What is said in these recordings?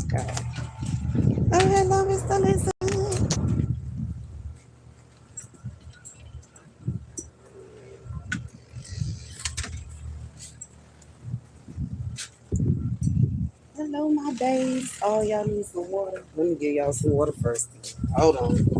go. Oh, hello, Mr. Lisa. Hello, my babes. Oh, y'all need some water. Let me give y'all some water first. Hold on.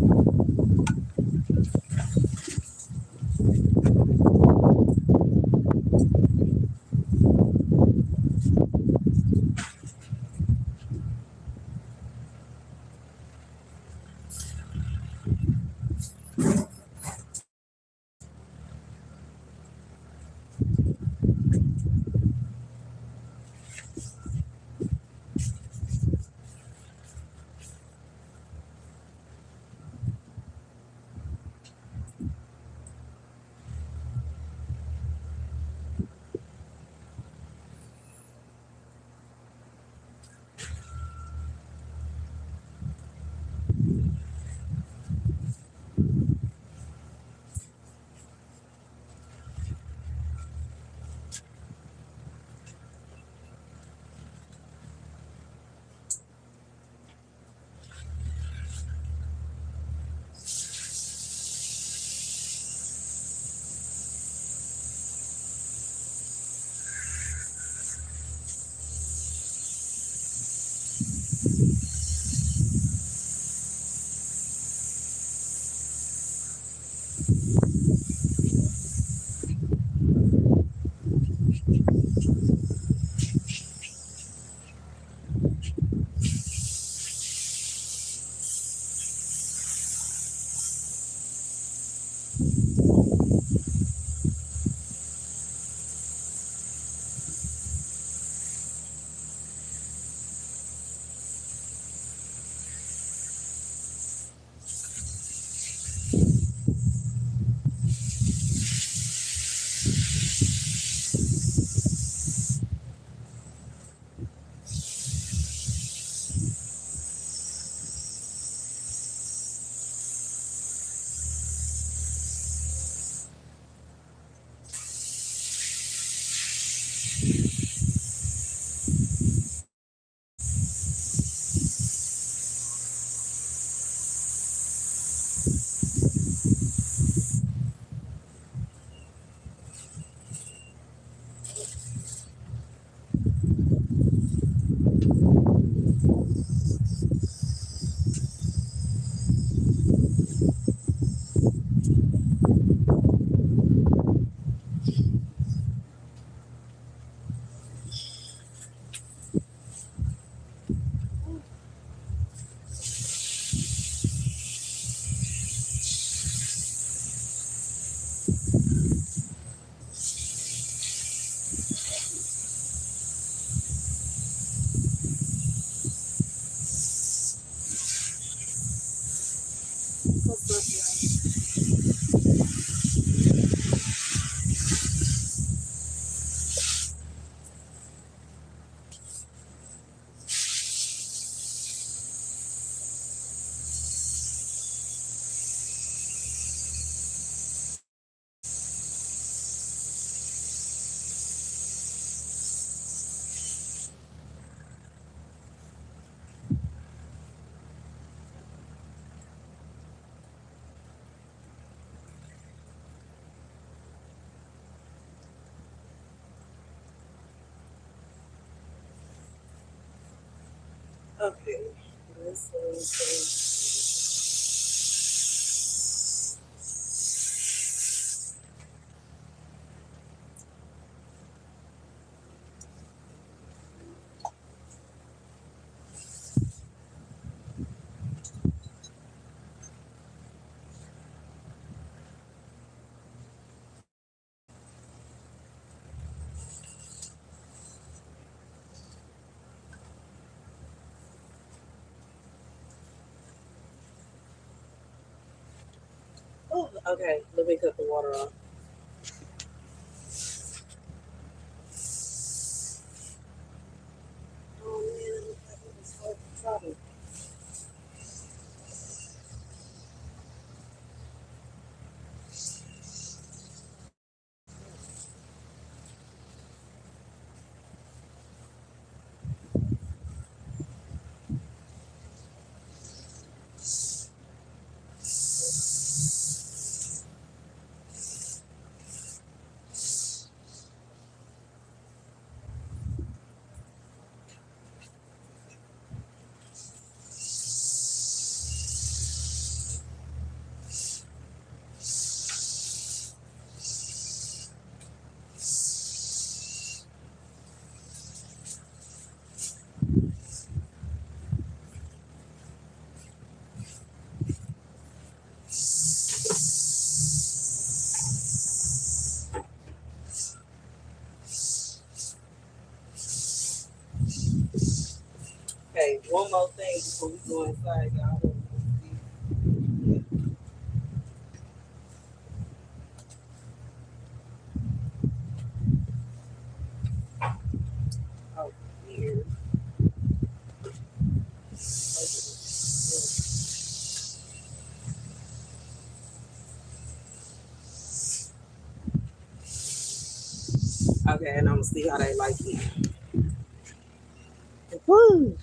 Okay. Oh, okay. Let me cut the water off. Oh man, that was so trouble. Okay, one more thing before we go inside, y'all. Oh, here. Okay, and I'm gonna see how they like it. Woo!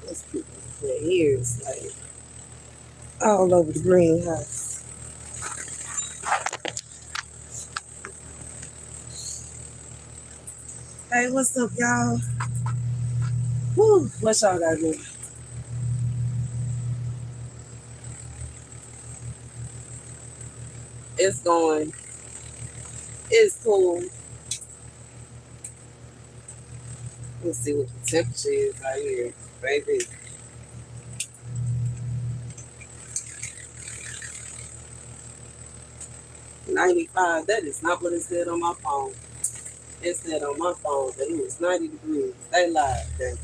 Let's put their ears like all over the greenhouse. Hey, what's up, y'all? Woo! What y'all got going? It's going. It's cool. Let's see what the temperature is out here, baby. 95. That is not what it said on my phone. It said on my phone that it was 90 degrees. They lied. Then.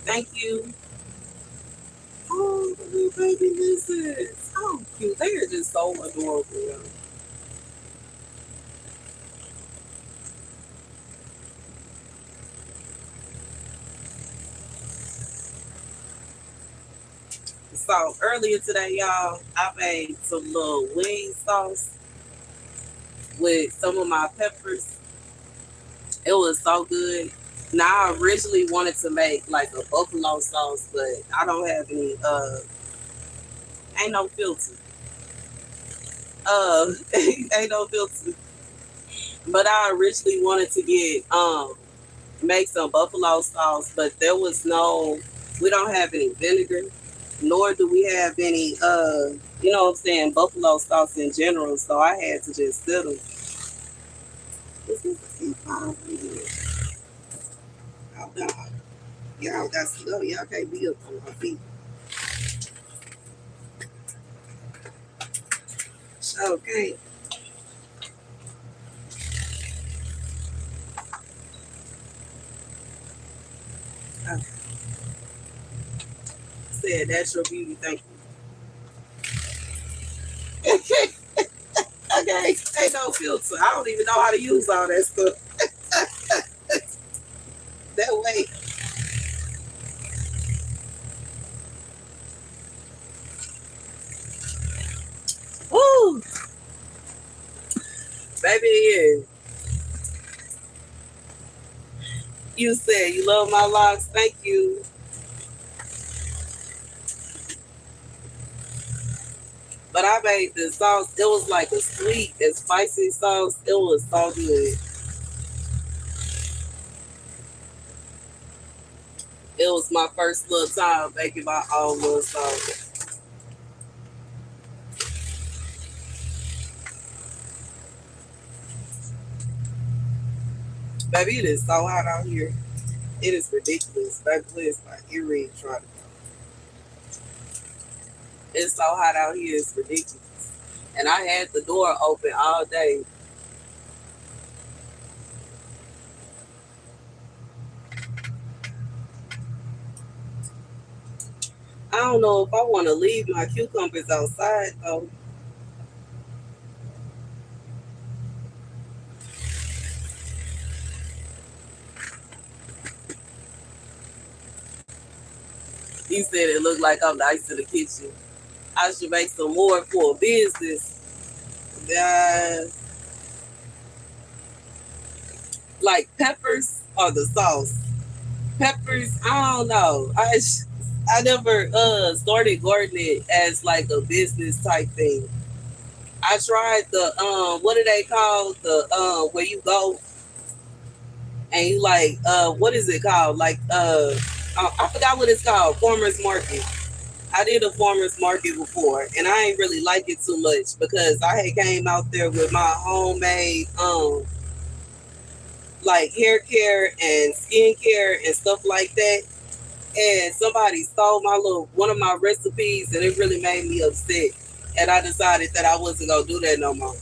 Thank you. Oh, the little baby lizards. Oh, cute. They are just so adorable. Yo. So earlier today, y'all, I made some little wing sauce with some of my peppers. It was so good. Now I originally wanted to make like a buffalo sauce, but I don't have any ain't no filter. Ain't no filter. But I originally wanted to get make some buffalo sauce, but there was no, we don't have any vinegar, nor do we have any you know what I'm saying, buffalo sauce in general, so I had to just settle. This is the bottle here. Oh no. Y'all got slow. Y'all can't be up on my feet. Okay. I said that's your beauty, thank you. Okay. Ain't no filter. I don't even know how to use all that stuff. That way. Woo! Baby, yeah. You said you love my locks. Thank you. But I made the sauce. It was like a sweet and spicy sauce. It was so good. It was my first little time making my own little sauce. Baby, it is so hot out here. It is ridiculous. Baby, it's my earring trying to go. It's so hot out here. It's ridiculous. And I had the door open all day. I don't know if I want to leave my cucumbers outside though. You said it looked like I'm nice in the kitchen. I should make some more for a business. Uh, like peppers or the sauce. Peppers, I don't know. I never started gardening as like a business type thing. I tried the what are they called? The where you go and you like what is it called? Like I forgot what it's called. Farmers market. I did a farmers market before, and I ain't really like it too much because I had came out there with my homemade like hair care and skin care and stuff like that. And somebody stole my little one of my recipes, and it really made me upset. And I decided that I wasn't gonna do that no more.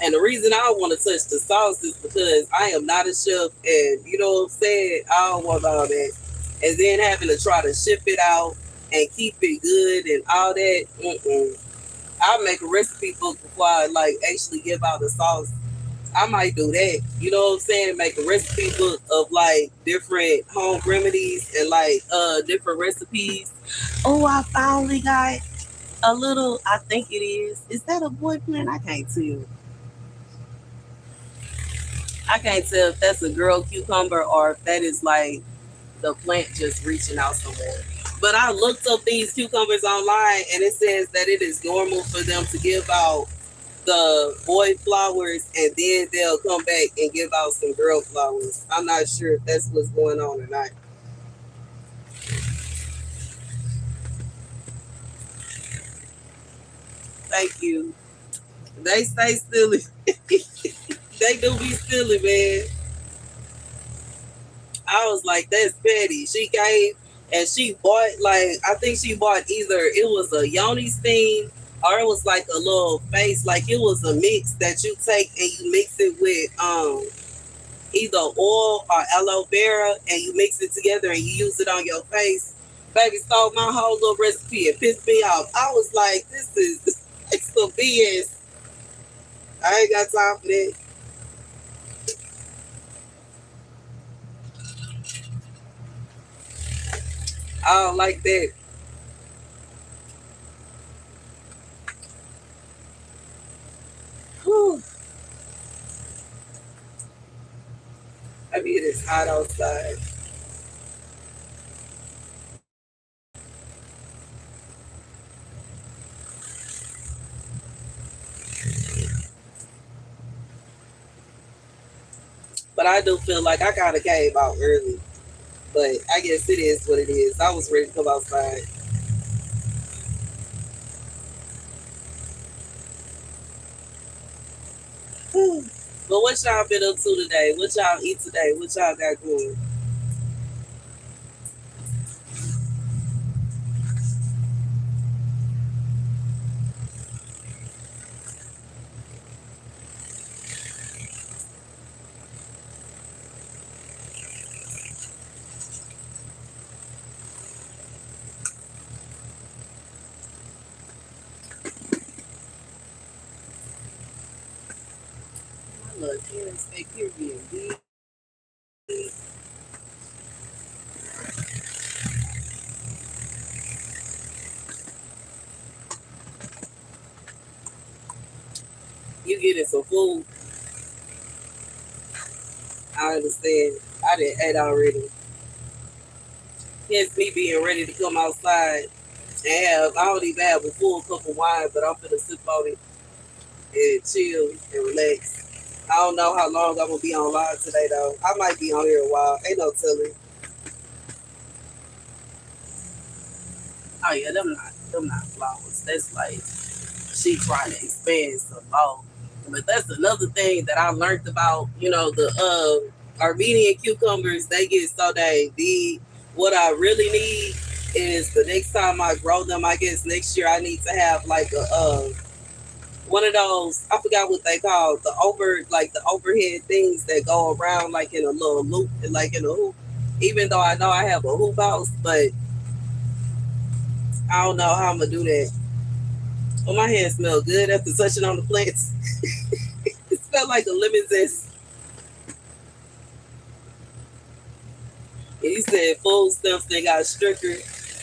And the reason I don't want to touch the sauce is because I am not a chef, and you know what I'm saying. I don't want all that, and then having to try to ship it out and keep it good and all that. I'll make a recipe book before I like actually give out the sauce. I might do that. You know what I'm saying? Make a recipe book of like different home remedies and like different recipes. Oh, I finally got a little. I think it is. Is that a boy plant? I can't tell. I can't tell if that's a girl cucumber or if that is like the plant just reaching out somewhere. But I looked up these cucumbers online and it says that it is normal for them to give out the boy flowers and then they'll come back and give out some girl flowers. I'm not sure if that's what's going on or not. Thank you. They stay silly. They do be silly, man. I was like, that's petty. She came and she bought like I think she bought either it was a yoni steam or it was like a little face, like it was a mix that you take and you mix it with either oil or aloe vera and you mix it together and you use it on your face. Baby stole my whole little recipe and pissed me off. I was like, this is it's some BS. I ain't got time for that. I don't like that. Whew. I mean, it's hot outside. But I do feel like I kind of came out early. But I guess it is what it is. I was ready to come outside. Whew. But what y'all been up to today? What y'all eat today? What y'all got going? My little parents back here being big. You getting some food. I understand. I didn't ate already. Hence me being ready to come outside and have, I don't even have a full cup of wine, but I'm finna sip on it and chill and relax. I don't know how long I'm gonna be on live today though. I might be on here a while. Ain't no telling. Oh yeah, them not flowers. That's like she trying to expand some more. But that's another thing that I learned about, the Armenian cucumbers, they get so dang big. What I really need is the next time I grow them, I guess next year I need to have like a one of those, I forgot what they call the overhead things that go around like in a little loop, like in a hoop. Even though I know I have a hoop house, but I don't know how I'm gonna do that. Well, my hands smell good after touching on the plants. It smelled like a lemon zest. And he said food stamps they got stricter.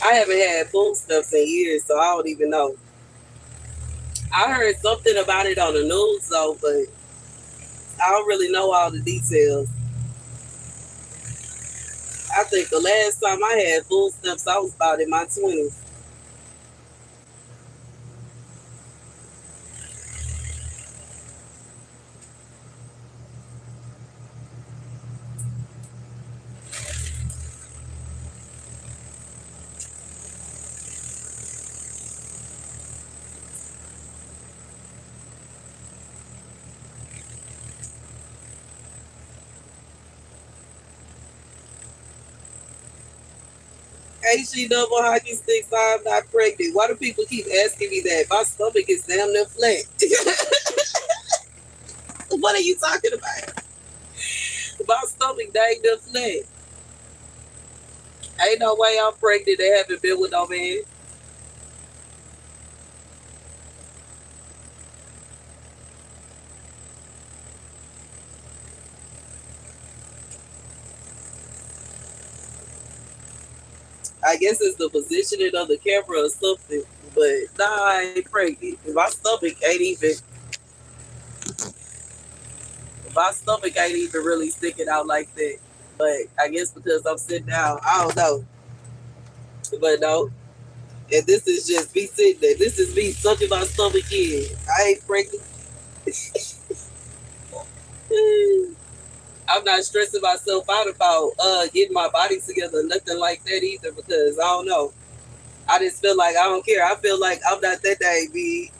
I haven't had food stamps in years, so I don't even know. I heard something about it on the news though, but I don't really know all the details. I think the last time I had food stamps, I was about in my 20s. Ain't she double hockey sticks? I'm not pregnant. Why do people keep asking me that? My stomach is damn near flat. What are you talking about? My stomach dang near flat. Ain't no way I'm pregnant and haven't been with no man. I guess it's the positioning of the camera or something. But nah, I ain't pregnant. My stomach ain't even really sticking out like that. But I guess because I'm sitting down, I don't know. But no. And this is just me sitting there. This is me sucking my stomach in. I ain't pregnant. I'm not stressing myself out about getting my body together, nothing like that either, because I don't know. I just feel like I don't care. I feel like I'm not that dang big.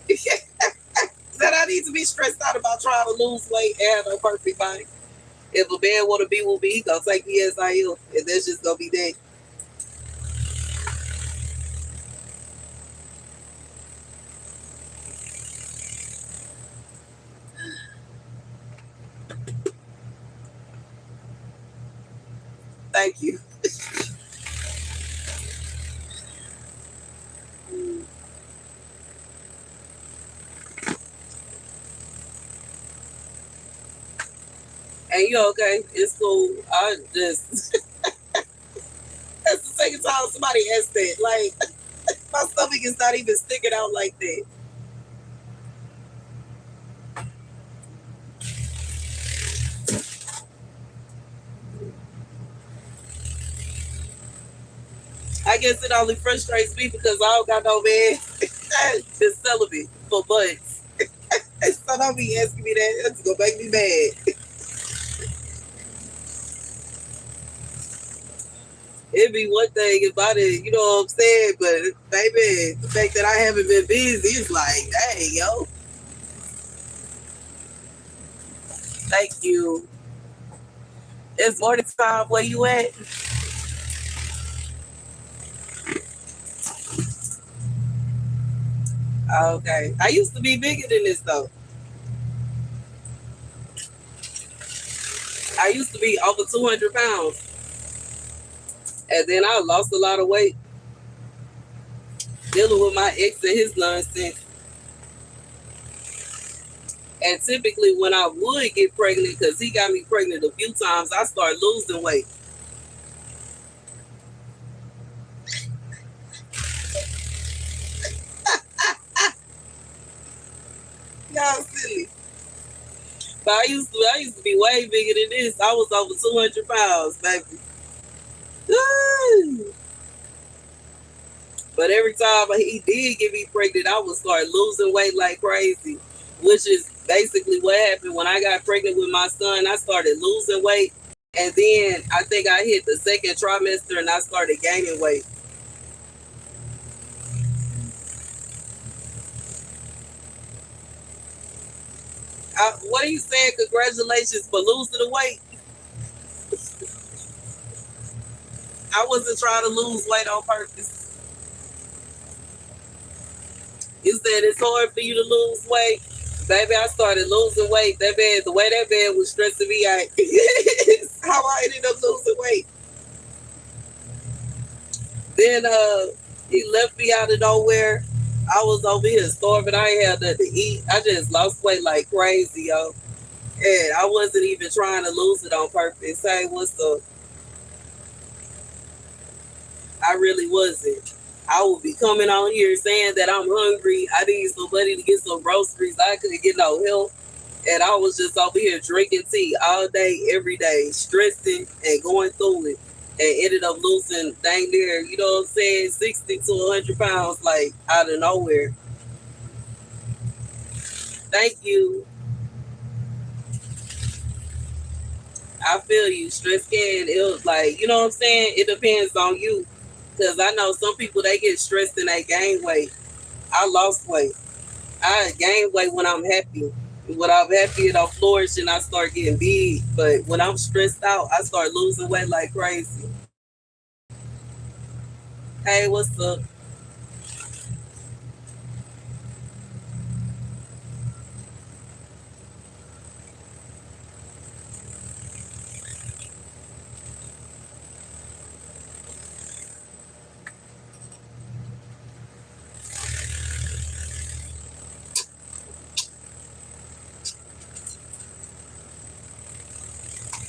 That I need to be stressed out about trying to lose weight and have a perfect body. If a man want to be with me, he gonna take me as I am, and that's just gonna be that. Thank you. And you okay? It's cool. I just that's the second time somebody asked that. Like my stomach is not even sticking out like that. I guess it only frustrates me because I don't got no man. Just celibate for butts. So don't be asking me that. That's gonna make me mad. It'd be one thing if I did, you know what I'm saying? But baby, the fact that I haven't been busy is like, hey, yo, thank you. It's morning time. Where you at? Okay. I used to be bigger than this though. I used to be over 200 pounds. And then I lost a lot of weight dealing with my ex and his nonsense. And typically when I would get pregnant, because he got me pregnant a few times, I started losing weight. Y'all silly. But I used to be way bigger than this. I was over 200 pounds, baby. But every time he did get me pregnant, I would start losing weight like crazy, which is basically what happened when I got pregnant with my son. I started losing weight, and then I think I hit the second trimester and I started gaining weight. What are you saying? Congratulations for losing the weight. I wasn't trying to lose weight on purpose. You said it's hard for you to lose weight. Baby, I started losing weight. That man, the way that man was stressing me out, how I ended up losing weight. Then he left me out of nowhere. I was over here starving. I ain't had nothing to eat. I just lost weight like crazy, yo. And I wasn't even trying to lose it on purpose. Hey, what's up? I really wasn't. I would be coming on here saying that I'm hungry. I need some money to get some groceries. I couldn't get no help. And I was just over here drinking tea all day, every day, stressing and going through it. And ended up losing dang near, you know what I'm saying, 60 to 100 pounds, like out of nowhere. Thank you. I feel you. Stress can, it was like, you know what I'm saying? It depends on you. Because I know some people, they get stressed and they gain weight. I lost weight. I gain weight when I'm happy. When I'm happy and I'm flourishing, I start getting big. But when I'm stressed out, I start losing weight like crazy. Hey, what's up?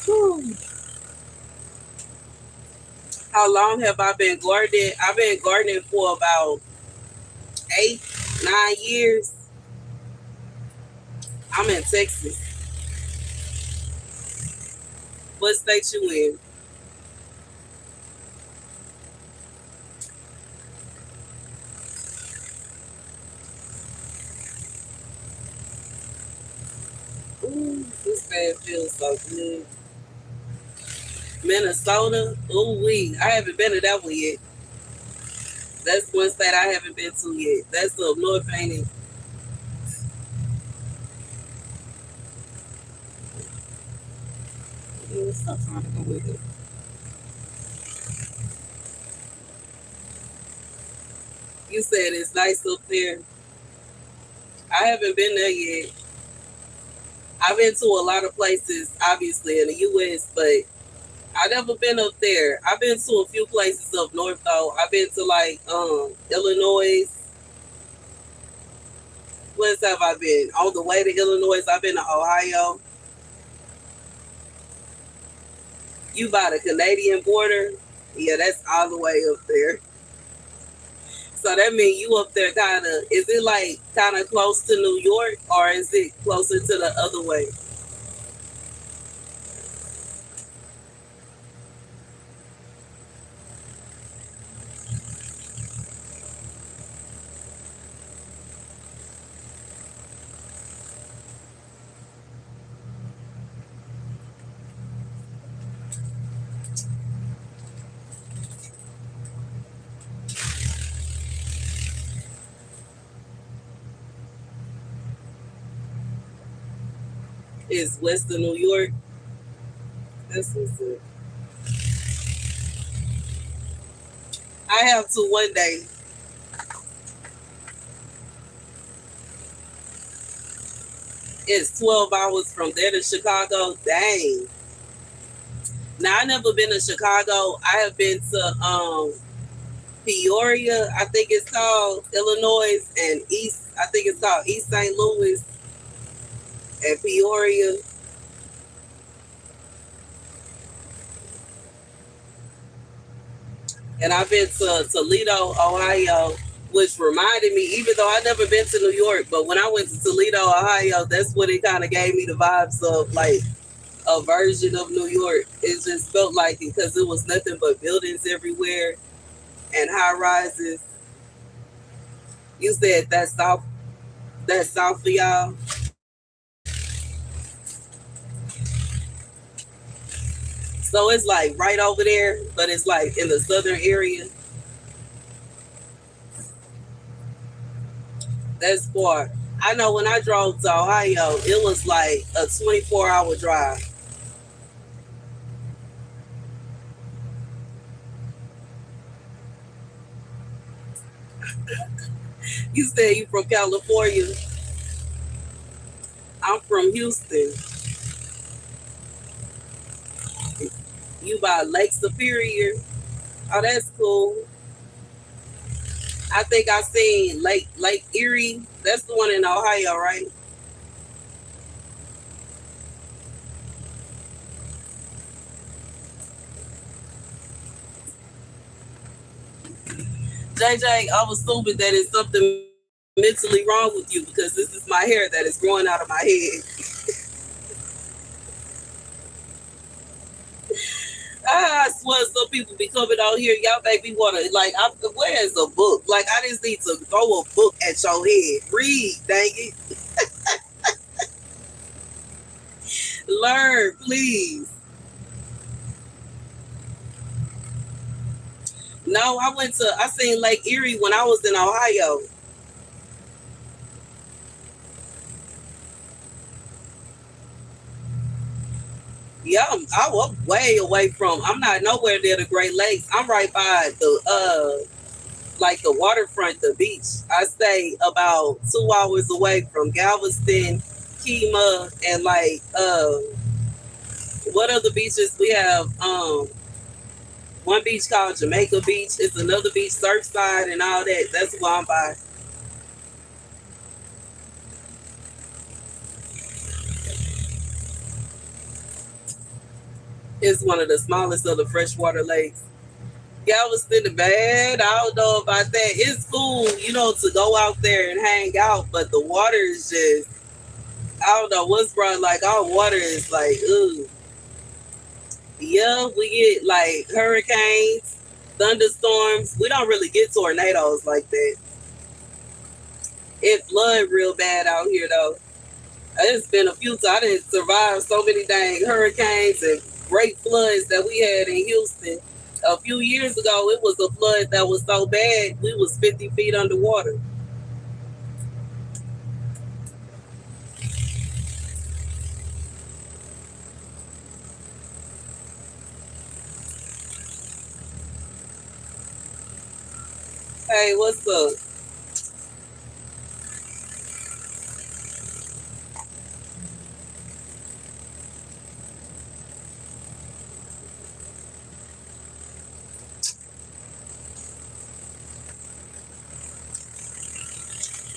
Whew. How long have I been gardening? I've been gardening for about 8, 9 years. I'm in Texas. What state you in? Ooh, this man feels so good. Minnesota? Ooh wee. I haven't been to that one yet. That's one state I haven't been to yet. That's up north, ain't it? Yeah, stop trying to go with it. You said it's nice up there. I haven't been there yet. I've been to a lot of places, obviously, in the U.S., but I never been up there. I've been to a few places up north though. I've been to like Illinois. Where have I been? On the way to Illinois, I've been to Ohio. You by the Canadian border? Yeah, that's all the way up there. So that means you up there kind of. Is it like kind of close to New York, or is it closer to the other way? It's Western New York. That's what's up. I have to one day. It's 12 hours from there to Chicago. Dang. Now I never been to Chicago. I have been to Peoria, I think it's called, Illinois, and East, I think it's called East St. Louis and Peoria. And I've been to Toledo, Ohio, which reminded me, even though I never been to New York, but when I went to Toledo, Ohio, that's what it kind of gave me the vibes of, like a version of New York. It just felt like it because it was nothing but buildings everywhere and high rises. You said that's south for y'all. So it's like right over there, but it's like in the southern area. That's far. I know when I drove to Ohio, it was like a 24-hour drive. You said you from California. I'm from Houston. You by Lake Superior. Oh, that's cool. I think I seen Lake Erie. That's the one in Ohio, right? JJ, I was assuming that it's something mentally wrong with you because this is my hair that is growing out of my head. I swear some people be coming out here, y'all make me wanna like where is a book? Like I just need to throw a book at your head. Read, dang it. Learn, please. No, I seen Lake Erie when I was in Ohio. Yeah, I was way away from. I'm not nowhere near the Great Lakes. I'm right by the like the waterfront, the beach. I stay about 2 hours away from Galveston, Kima, and like what other beaches we have? One beach called Jamaica Beach. It's another beach, Surfside, and all that. That's why I'm by. It's one of the smallest of the freshwater lakes. Galveston, bad. I don't know about that. It's cool, to go out there and hang out, but the water is just, I don't know what's wrong. Like, our water is like, ooh. Yeah, we get like hurricanes, thunderstorms. We don't really get tornadoes like that. It flood real bad out here though. It's been a few times. I didn't survive so many dang hurricanes and great floods that we had in Houston. A few years ago, it was a flood that was so bad we was 50 feet underwater. Hey, what's up?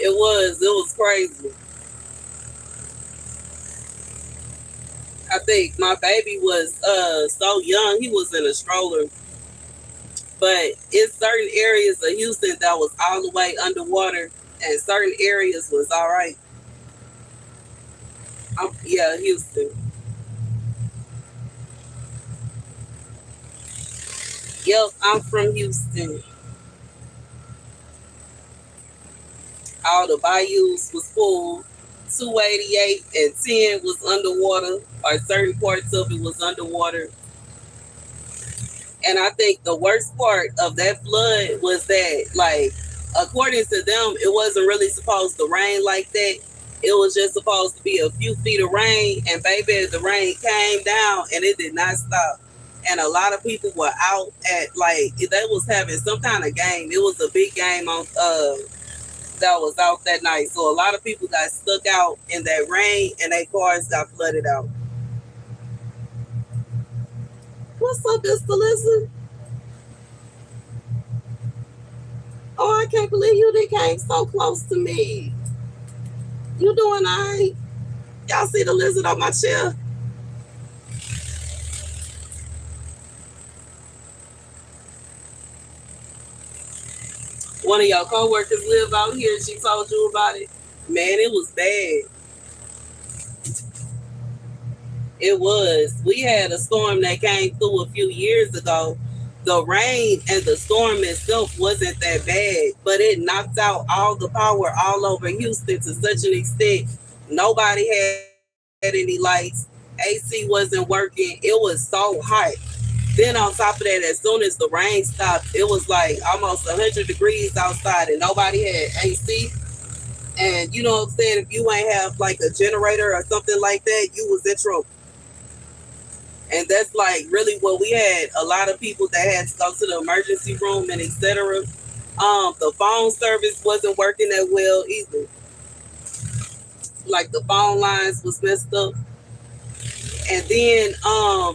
It was crazy. I think my baby was so young, he was in a stroller. But it's certain areas of Houston that was all the way underwater, and certain areas was all right. Yeah, Houston. Yep, I'm from Houston. All the bayous was full. 288 and 10 was underwater, or certain parts of it was underwater. And I think the worst part of that flood was that, like, according to them, it wasn't really supposed to rain like that. It was just supposed to be a few feet of rain, and baby, the rain came down and it did not stop. And a lot of people were out at like they was having some kind of game. It was a big game on that was out that night. So a lot of people got stuck out in that rain, and their cars got flooded out. What's up, Mr. Listen? Oh, I can't believe you done came so close to me. You doing all right? Y'all see the lizard on my chair? One of y'all coworkers live out here. She told you about it. Man, it was bad. It was. We had a storm that came through a few years ago. The rain and the storm itself wasn't that bad, but it knocked out all the power all over Houston to such an extent. Nobody had any lights. AC wasn't working. It was so hot. Then on top of that, as soon as the rain stopped, it was like almost 100 degrees outside, and nobody had AC. And you know what I'm saying? If you ain't have like a generator or something like that, you was in trouble. And that's like really what we had. A lot of people that had to go to the emergency room and etc. The phone service wasn't working that well either. Like the phone lines was messed up. And then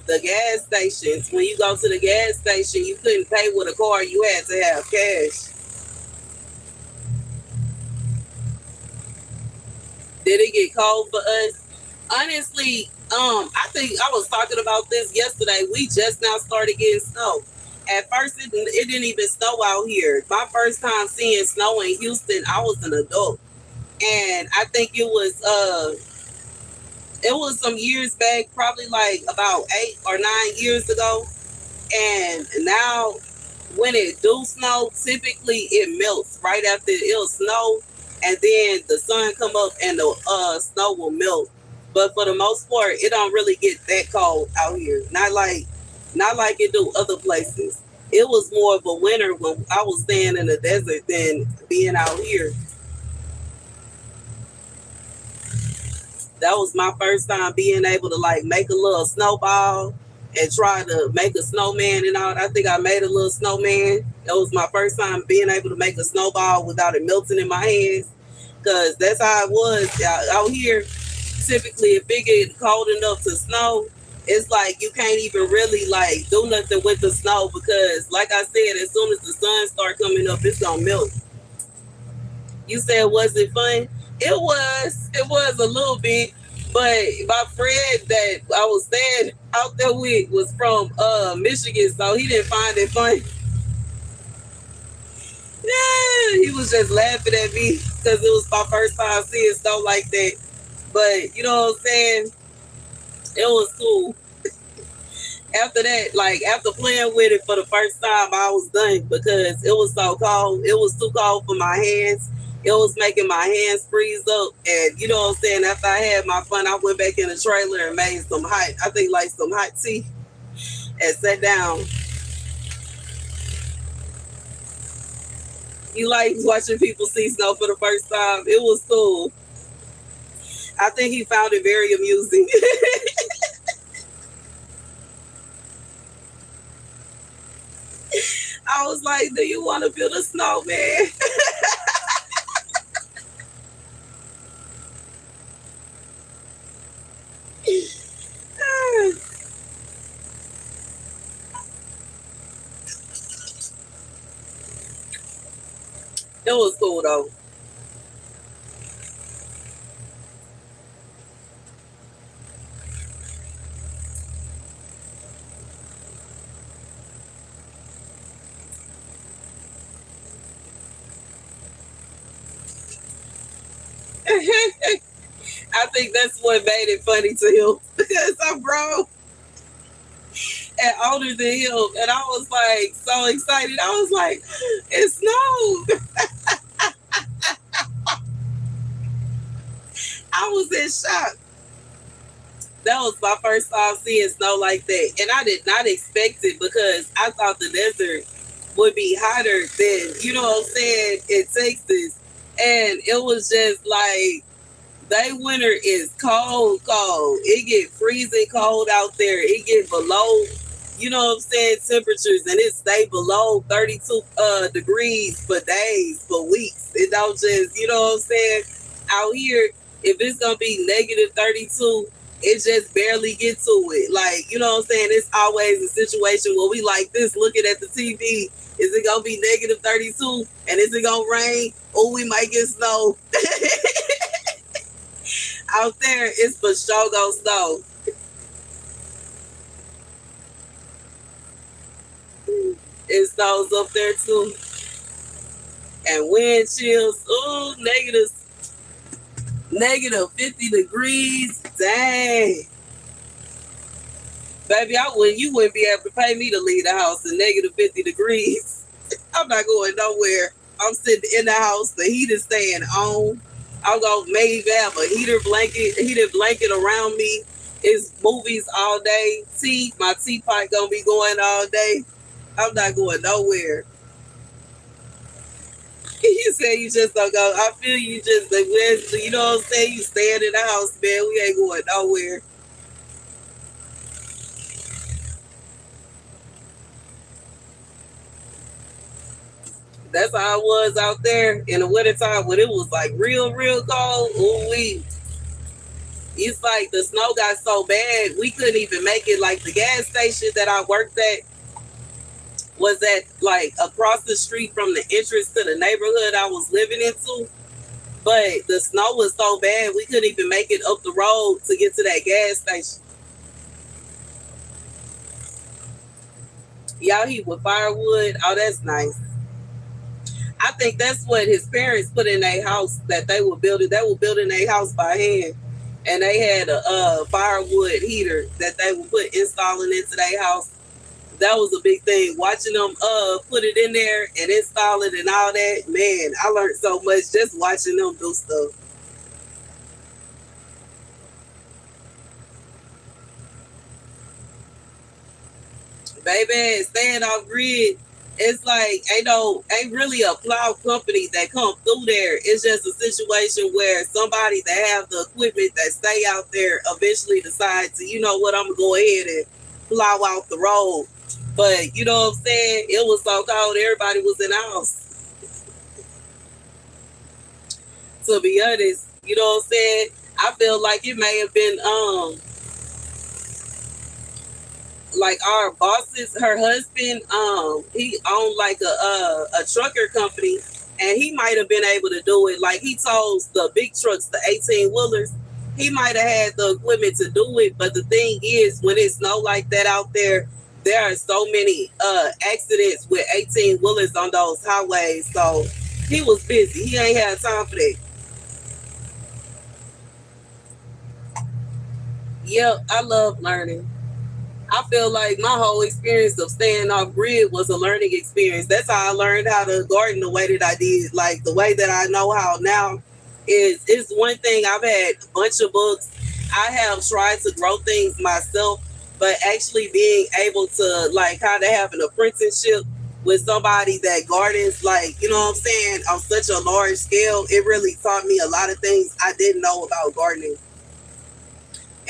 the gas stations, when you go to the gas station, you couldn't pay with a card, you had to have cash. Did it get cold for us? Honestly, I think I was talking about this yesterday. We just now started getting snow. At first, it didn't even snow out here. My first time seeing snow in Houston, I was an adult, and I think it was some years back, probably like about 8 or 9 years ago. And now, when it do snow, typically it melts right after it'll snow, and then the sun come up and the snow will melt. But for the most part, it don't really get that cold out here. Not like it do other places. It was more of a winter when I was staying in the desert than being out here. That was my first time being able to like make a little snowball and try to make a snowman and all. I think I made a little snowman. It was my first time being able to make a snowball without it melting in my hands. Cause that's how it was out here. Typically, if it get cold enough to snow, it's like you can't even really like do nothing with the snow because, like I said, as soon as the sun start coming up, it's gonna melt. You said was it fun? It was. It was a little bit. But my friend that I was staying out there with was from Michigan, so he didn't find it fun. Yeah, he was just laughing at me because it was my first time seeing snow like that. But you know what I'm saying? It was cool. After that, like after playing with it for the first time, I was done because it was so cold. It was too cold for my hands. It was making my hands freeze up. And you know what I'm saying? After I had my fun, I went back in the trailer and made some hot, I think like some hot tea and sat down. You like watching people see snow for the first time? It was cool. I think he found it very amusing. I was like, do you want to build a snowman? It was cool though. I think that's what made it funny to him because I'm grown and older than him, and I was like so excited. I was like, it snowed. I was in shock. That was my first time seeing snow like that, and I did not expect it because I thought the desert would be hotter than you know what I'm saying in Texas, and it was just like they winter is cold, cold. It get freezing cold out there. It get below, you know what I'm saying, temperatures, and it stay below 32 degrees for days, for weeks. It don't just, you know what I'm saying. Out here, if it's gonna be negative 32, it just barely get to it. Like, you know what I'm saying. It's always a situation where we like this, looking at the TV. Is it gonna be negative 32? And is it gonna rain? Oh, we might get snow. Out there, it's for sure gonna snow. It snows up there too. And wind chills, ooh, negative 50 degrees. Dang. Baby, you wouldn't be able to pay me to leave the house in negative 50 degrees. I'm not going nowhere. I'm sitting in the house, the heat is staying on. I'm gonna maybe have a heated blanket around me. It's movies all day. My teapot gonna be going all day. I'm not going nowhere. You say you just don't go. I feel you just like you know what I'm saying. You staying in the house, man. We ain't going nowhere. That's how it was out there in the wintertime when it was like real, real cold. Ooh, it's like the snow got so bad we couldn't even make it. Like the gas station that I worked at was at like across the street from the entrance to the neighborhood I was living into. But the snow was so bad we couldn't even make it up the road to get to that gas station. Y'all heat with firewood. Oh, that's nice. I think that's what his parents put in their house that they were building. They were building their house by hand, and they had a firewood heater that they would put installing into their house. That was a big thing. Watching them put it in there and install it and all that. Man, I learned so much just watching them do stuff. Baby, staying off grid, it's like ain't really a plow company that come through there. It's just a situation where somebody that have the equipment that stay out there eventually decide to, you know what, I'm gonna go ahead and plow out the road. But you know what I'm saying? It was so cold, everybody was in the house. To be honest, you know what I'm saying? I feel like it may have been like our bosses, her husband, he owned like a trucker company, and he might have been able to do it. Like he told the big trucks, the 18 wheelers, he might have had the equipment to do it. But the thing is, when it snow like that out there are so many accidents with 18 wheelers on those highways. So he was busy. He ain't had time for that. Yep, I love learning. I feel like my whole experience of staying off grid was a learning experience. That's how I learned how to garden the way that I did. Like the way that I know how now is one thing. I've had a bunch of books. I have tried to grow things myself, but actually being able to like kind of have an apprenticeship with somebody that gardens, like, you know what I'm saying, on such a large scale, it really taught me a lot of things I didn't know about gardening.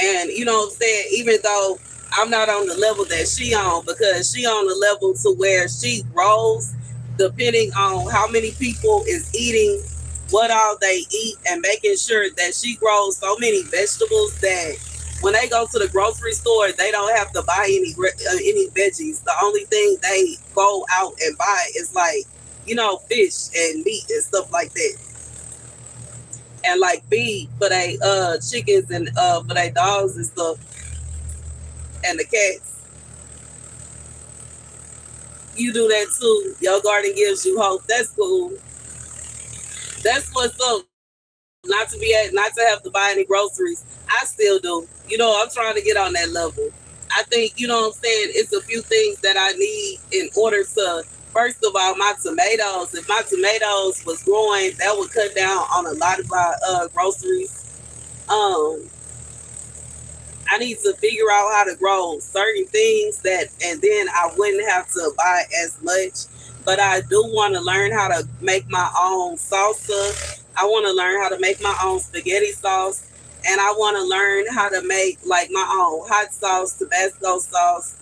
And you know what I'm saying? Even though I'm not on the level that she on, because she on the level to where she grows, depending on how many people is eating, what all they eat, and making sure that she grows so many vegetables that when they go to the grocery store, they don't have to buy any veggies. The only thing they go out and buy is like, you know, fish and meat and stuff like that, and like feed for they chickens and for they dogs and stuff, and the cats. You do that too. Your garden gives you hope. That's cool. That's what's up. Not to have to buy any groceries. I still do. You know, I'm trying to get on that level. I think, you know what I'm saying, it's a few things that I need in order to, first of all, my tomatoes. If my tomatoes was growing, that would cut down on a lot of my groceries. Um, I need to figure out how to grow certain things that, and then I wouldn't have to buy as much. But I do want to learn how to make my own salsa. I want to learn how to make my own spaghetti sauce. And I want to learn how to make like my own hot sauce, Tabasco sauce,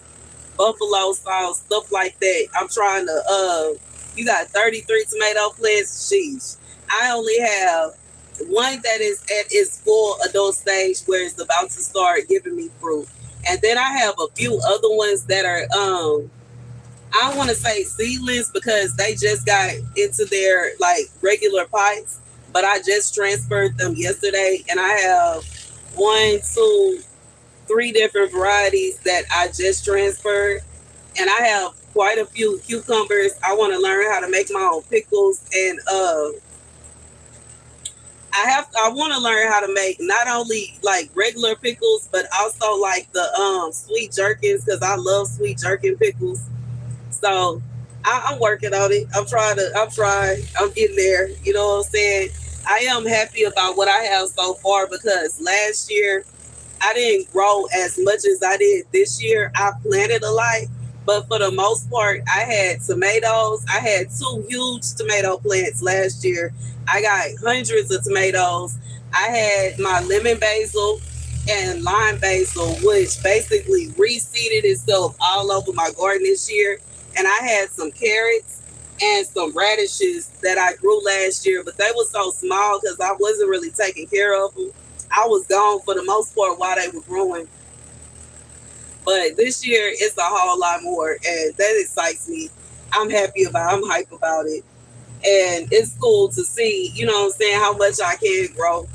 buffalo sauce, stuff like that. I'm trying to, you got 33 tomato plants. Sheesh. I only have one that is at its full adult stage where it's about to start giving me fruit. And then I have a few other ones that are I don't want to say seedlings because they just got into their like regular pots, but I just transferred them yesterday, and I have one, two, three different varieties that I just transferred, and I have quite a few cucumbers. I want to learn how to make my own pickles, and I want to learn how to make not only like regular pickles, but also like the sweet jerkins because I love sweet jerkin pickles. So I'm working on it. I'm getting there. You know what I'm saying? I am happy about what I have so far because last year I didn't grow as much as I did this year. I planted a lot, but for the most part, I had tomatoes. I had two huge tomato plants last year. I got hundreds of tomatoes. I had my lemon basil and lime basil, which basically reseeded itself all over my garden this year. And I had some carrots and some radishes that I grew last year, but they were so small because I wasn't really taking care of them. I was gone for the most part while they were growing. But this year it's a whole lot more, and that excites me. I'm hype about it. And it's cool to see, you know what I'm saying, how much I can grow.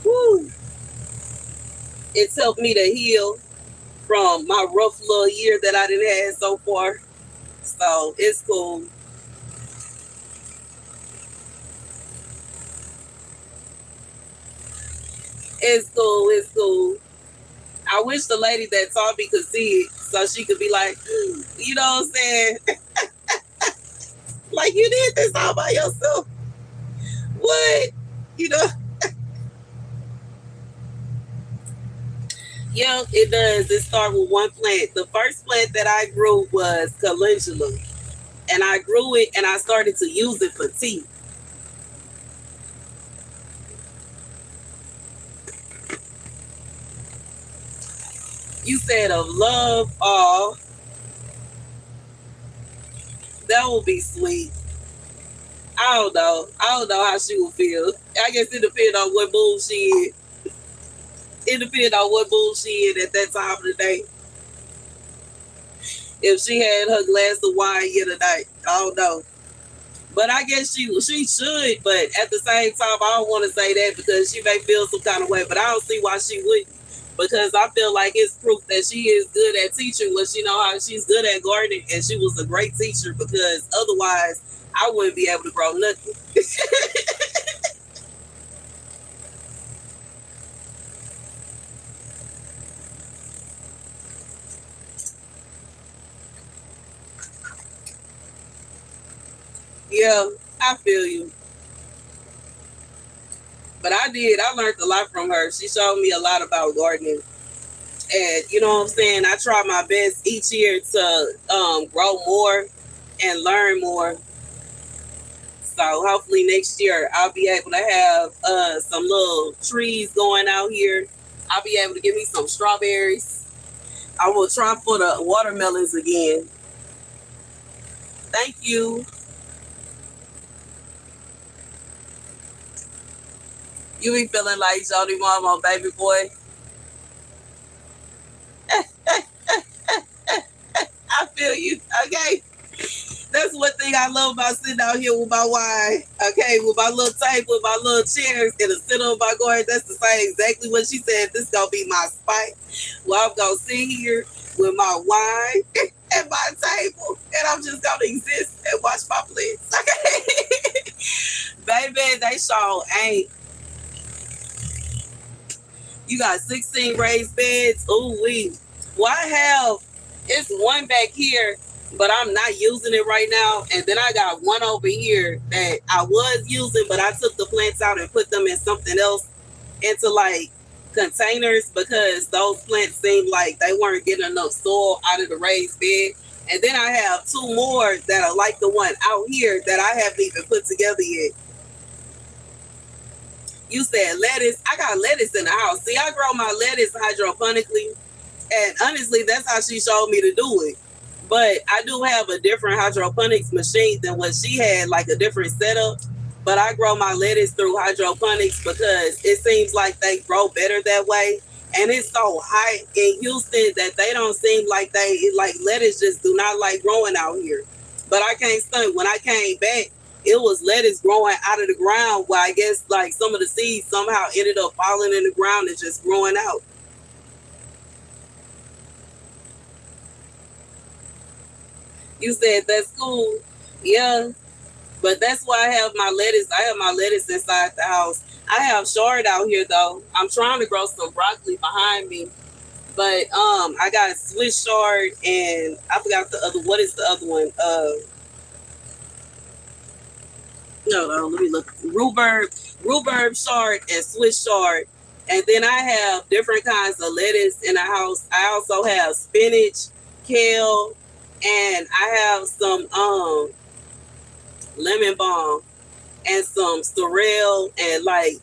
Woo! It's helped me to heal from my rough little year that I didn't have so far. So it's cool. It's cool. It's cool. I wish the lady that taught me could see it so she could be like, you know what I'm saying? Like you did this all by yourself. What? You know? Yeah, it does. It started with one plant. The first plant that I grew was calendula. And I grew it and I started to use it for tea. You said of love. Oh, that would be sweet. I don't know. I don't know how she would feel. I guess it depends on what mood she is. It depends on what mood she is at that time of the day. If she had her glass of wine yet tonight, I don't know. But I guess she should. But at the same time, I don't want to say that because she may feel some kind of way. But I don't see why she wouldn't. Because I feel like it's proof that she is good at teaching. What she know how she's good at gardening, and she was a great teacher. Because otherwise, I wouldn't be able to grow nothing. Yeah, I feel you. But I did. I learned a lot from her. She showed me a lot about gardening. And you know what I'm saying? I try my best each year to grow more and learn more. So hopefully next year I'll be able to have some little trees going out here. I'll be able to give me some strawberries. I will try for the watermelons again. Thank you. You be feeling like Jody Mama, baby boy. I feel you. Okay. That's one thing I love about sitting out here with my wine. Okay, with my little table, with my little chairs, and a sit on my garden. That's the same exactly what she said. This gonna be my spot. Well, I'm gonna sit here with my wine at my table, and I'm just gonna exist and watch my plants. Okay, baby, they sure ain't. You got 16 raised beds. Ooh wee. Well, I have. It's one back here, but I'm not using it right now. And then I got one over here that I was using, but I took the plants out and put them in something else, into like containers, because those plants seemed like they weren't getting enough soil out of the raised bed. And then I have two more that are like the one out here that I haven't even put together yet. You said lettuce. I got lettuce in the house. See, I grow my lettuce hydroponically. And honestly, that's how she showed me to do it. But I do have a different hydroponics machine than what she had, like a different setup. But I grow my lettuce through hydroponics because it seems like they grow better that way. And it's so hot in Houston that they don't seem like like lettuce just do not like growing out here. But I can't stunt. When I came back, it was lettuce growing out of the ground. Where I guess like some of the seeds somehow ended up falling in the ground and just growing out. You said that's cool. Yeah, but that's why I have my lettuce. I have my lettuce inside the house. I have chard out here though. I'm trying to grow some broccoli behind me, but I got Swiss chard and I forgot the other. What is the other one? No, no. Let me look. Rhubarb chard, and Swiss chard. And then I have different kinds of lettuce in the house. I also have spinach, kale, and I have some lemon balm and some sorrel and like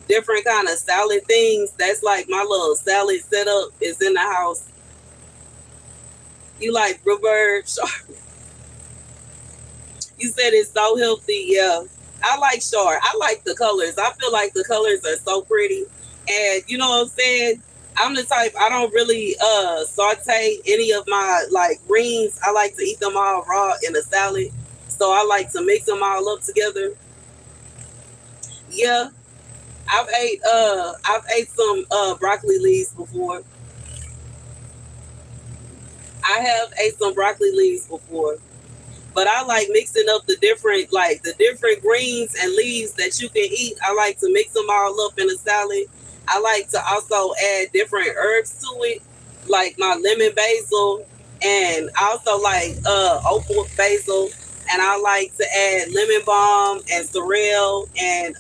different kind of salad things. That's like my little salad setup is in the house. You like rhubarb? You said it's so healthy. Yeah, I like chard. I like the colors. I feel like the colors are so pretty. And you know what I'm saying? I'm the type, I don't really saute any of my like greens. I like to eat them all raw in a salad. So I like to mix them all up together. Yeah, I've ate some broccoli leaves before. I have ate some broccoli leaves before. But I like mixing up the different greens and leaves that you can eat. I like to mix them all up in a salad. I like to also add different herbs to it, like my lemon basil, and I also like opal basil, and I like to add lemon balm and sorrel and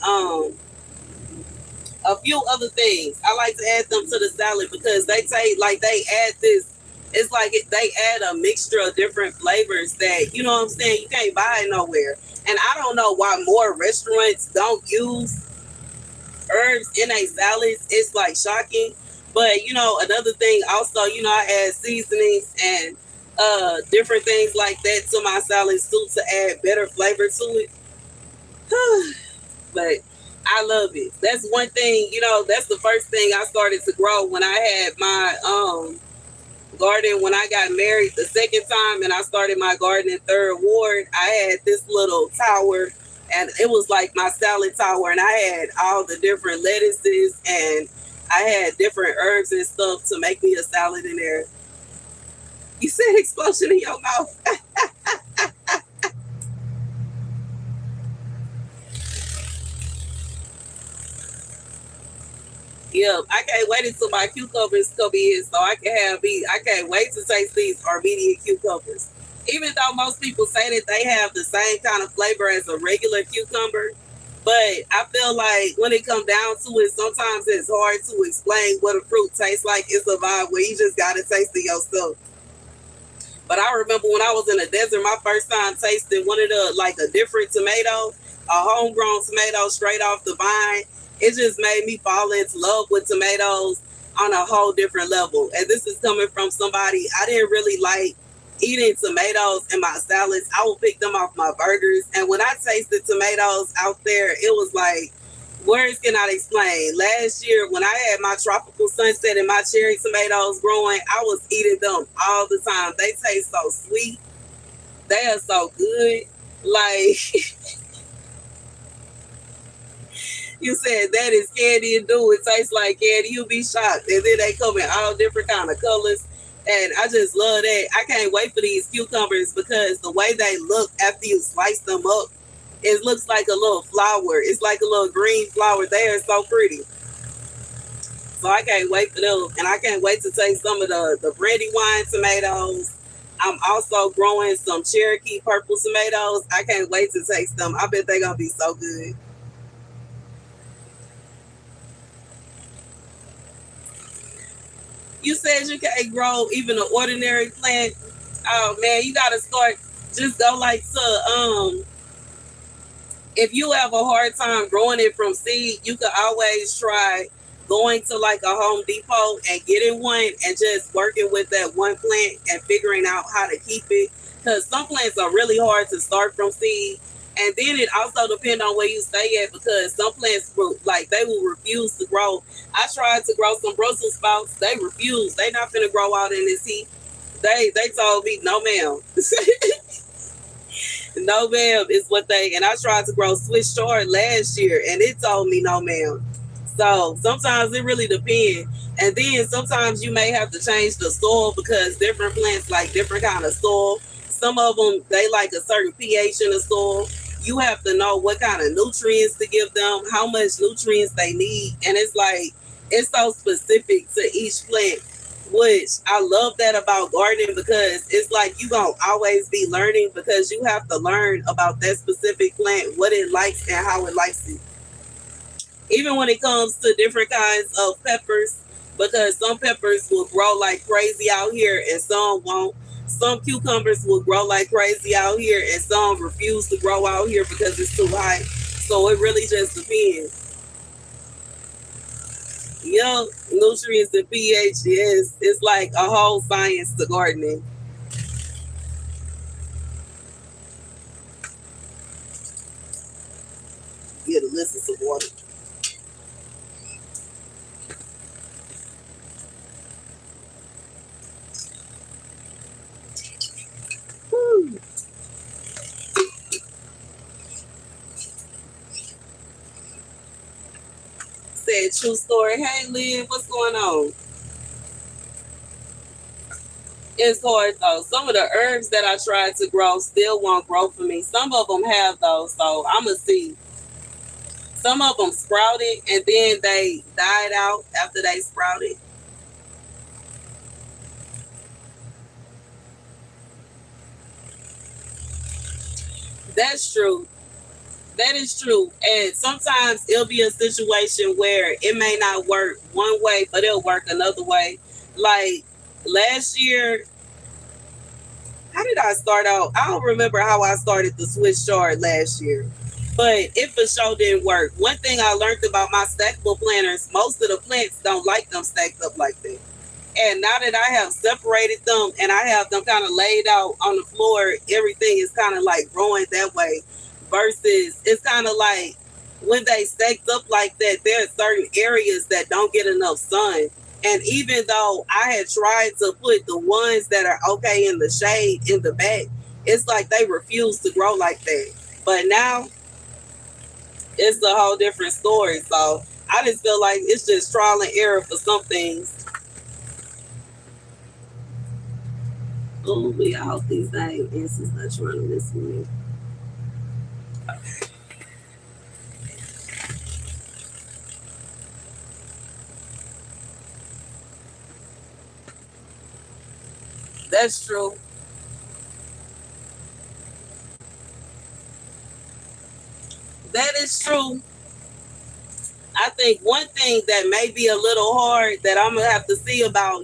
a few other things. I like to add them to the salad because they take like they add this. It's like they add a mixture of different flavors that you know what I'm saying. You can't buy it nowhere, and I don't know why more restaurants don't use herbs in a salads. It's like shocking, But another thing also, I add seasonings and different things like that to my salads too to add better flavor to it. But I love it. That's one thing, that's the first thing I started to grow when I had my garden when I got married the second time and I started my garden in Third Ward. I had this little tower and it was like my salad tower, and I had all the different lettuces and I had different herbs and stuff to make me a salad in there. You said explosion in your mouth. Yeah, I can't wait until my cucumbers come in so I can have these. I can't wait to taste these Armenian cucumbers. Even though most people say that they have the same kind of flavor as a regular cucumber, but I feel like when it comes down to it, sometimes it's hard to explain what a fruit tastes like. It's a vibe where you just gotta taste it yourself. But I remember when I was in the desert, my first time tasting one of the like a different tomato, a homegrown tomato straight off the vine. It just made me fall into love with tomatoes on a whole different level. And this is coming from somebody I didn't really like eating tomatoes in my salads. I would pick them off my burgers. And when I tasted tomatoes out there, it was like words cannot explain. Last year, when I had my tropical sunset and my cherry tomatoes growing, I was eating them all the time. They taste so sweet. They are so good. Like you said, that is candy and do. It tastes like candy. You'll be shocked. And then they come in all different kind of colors. And I just love that. I can't wait for these cucumbers because the way they look after you slice them up, it looks like a little flower. It's like a little green flower. They are so pretty. So I can't wait for them. And I can't wait to taste some of the brandy wine tomatoes. I'm also growing some Cherokee purple tomatoes. I can't wait to taste them. I bet they're going to be so good. You said you can't grow even an ordinary plant. Oh man, you gotta start. Just go like to if you have a hard time growing it from seed, you can always try going to like a Home Depot and getting one and just working with that one plant and figuring out how to keep it. Because some plants are really hard to start from seed. And then it also depends on where you stay at because some plants will, like they will refuse to grow. I tried to grow some Brussels sprouts. They refused. They not finna grow out in this heat. They told me no ma'am. No ma'am is what they, and I tried to grow Swiss chard last year and it told me no ma'am. So sometimes it really depends. And then sometimes you may have to change the soil because different plants like different kind of soil. Some of them, they like a certain pH in the soil. You have to know what kind of nutrients to give them, how much nutrients they need. And it's like, it's so specific to each plant, which I love that about gardening because it's like you gonna always be learning because you have to learn about that specific plant, what it likes and how it likes it. Even when it comes to different kinds of peppers, because some peppers will grow like crazy out here and some won't. Some cucumbers will grow like crazy out here and some refuse to grow out here because it's too high. So it really just depends. Yeah, nutrients and pH, yes, it's like a whole science to gardening. Get a listen some water. Whew. Said true story. Hey Lynn, what's going on? It's hard though. Some of the herbs that I tried to grow still won't grow for me. Some of them have those, so I'ma see. Some of them sprouted and then they died out after they sprouted. That's true. That is true. And sometimes it'll be a situation where it may not work one way, but it'll work another way. Like last year, how did I start out? I don't remember how I started the Swiss chard last year. but it for sure didn't work. One thing I learned about my stackable planters, most of the plants don't like them stacked up like that. And now that I have separated them and I have them kind of laid out on the floor, everything is kind of like growing that way. Versus it's kind of like when they stacked up like that, there are certain areas that don't get enough sun. And even though I had tried to put the ones that are okay in the shade in the back, it's like they refuse to grow like that. But now it's a whole different story. So I just feel like it's just trial and error for some things. Oh, we out these things. Answers not trying to listen to me. That's true. That is true. I think one thing that may be a little hard that I'm gonna have to see about,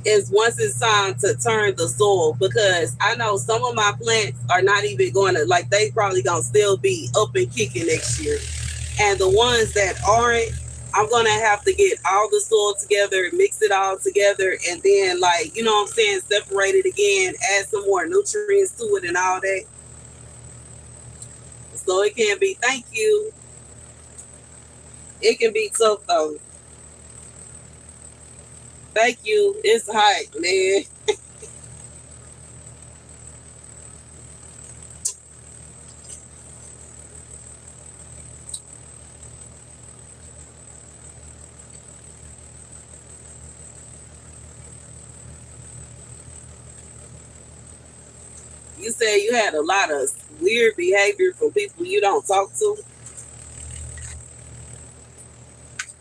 is once it's time to turn the soil, because I know some of my plants are not even going to, like, they probably gonna still be up and kicking next year. And the ones that aren't, I'm gonna have to get all the soil together, mix it all together, and then, like, you know what I'm saying, separate it again, add some more nutrients to it and all that. So it can be, thank you. It can be tough though. Thank you. It's hot, man. You said you had a lot of weird behavior from people you don't talk to.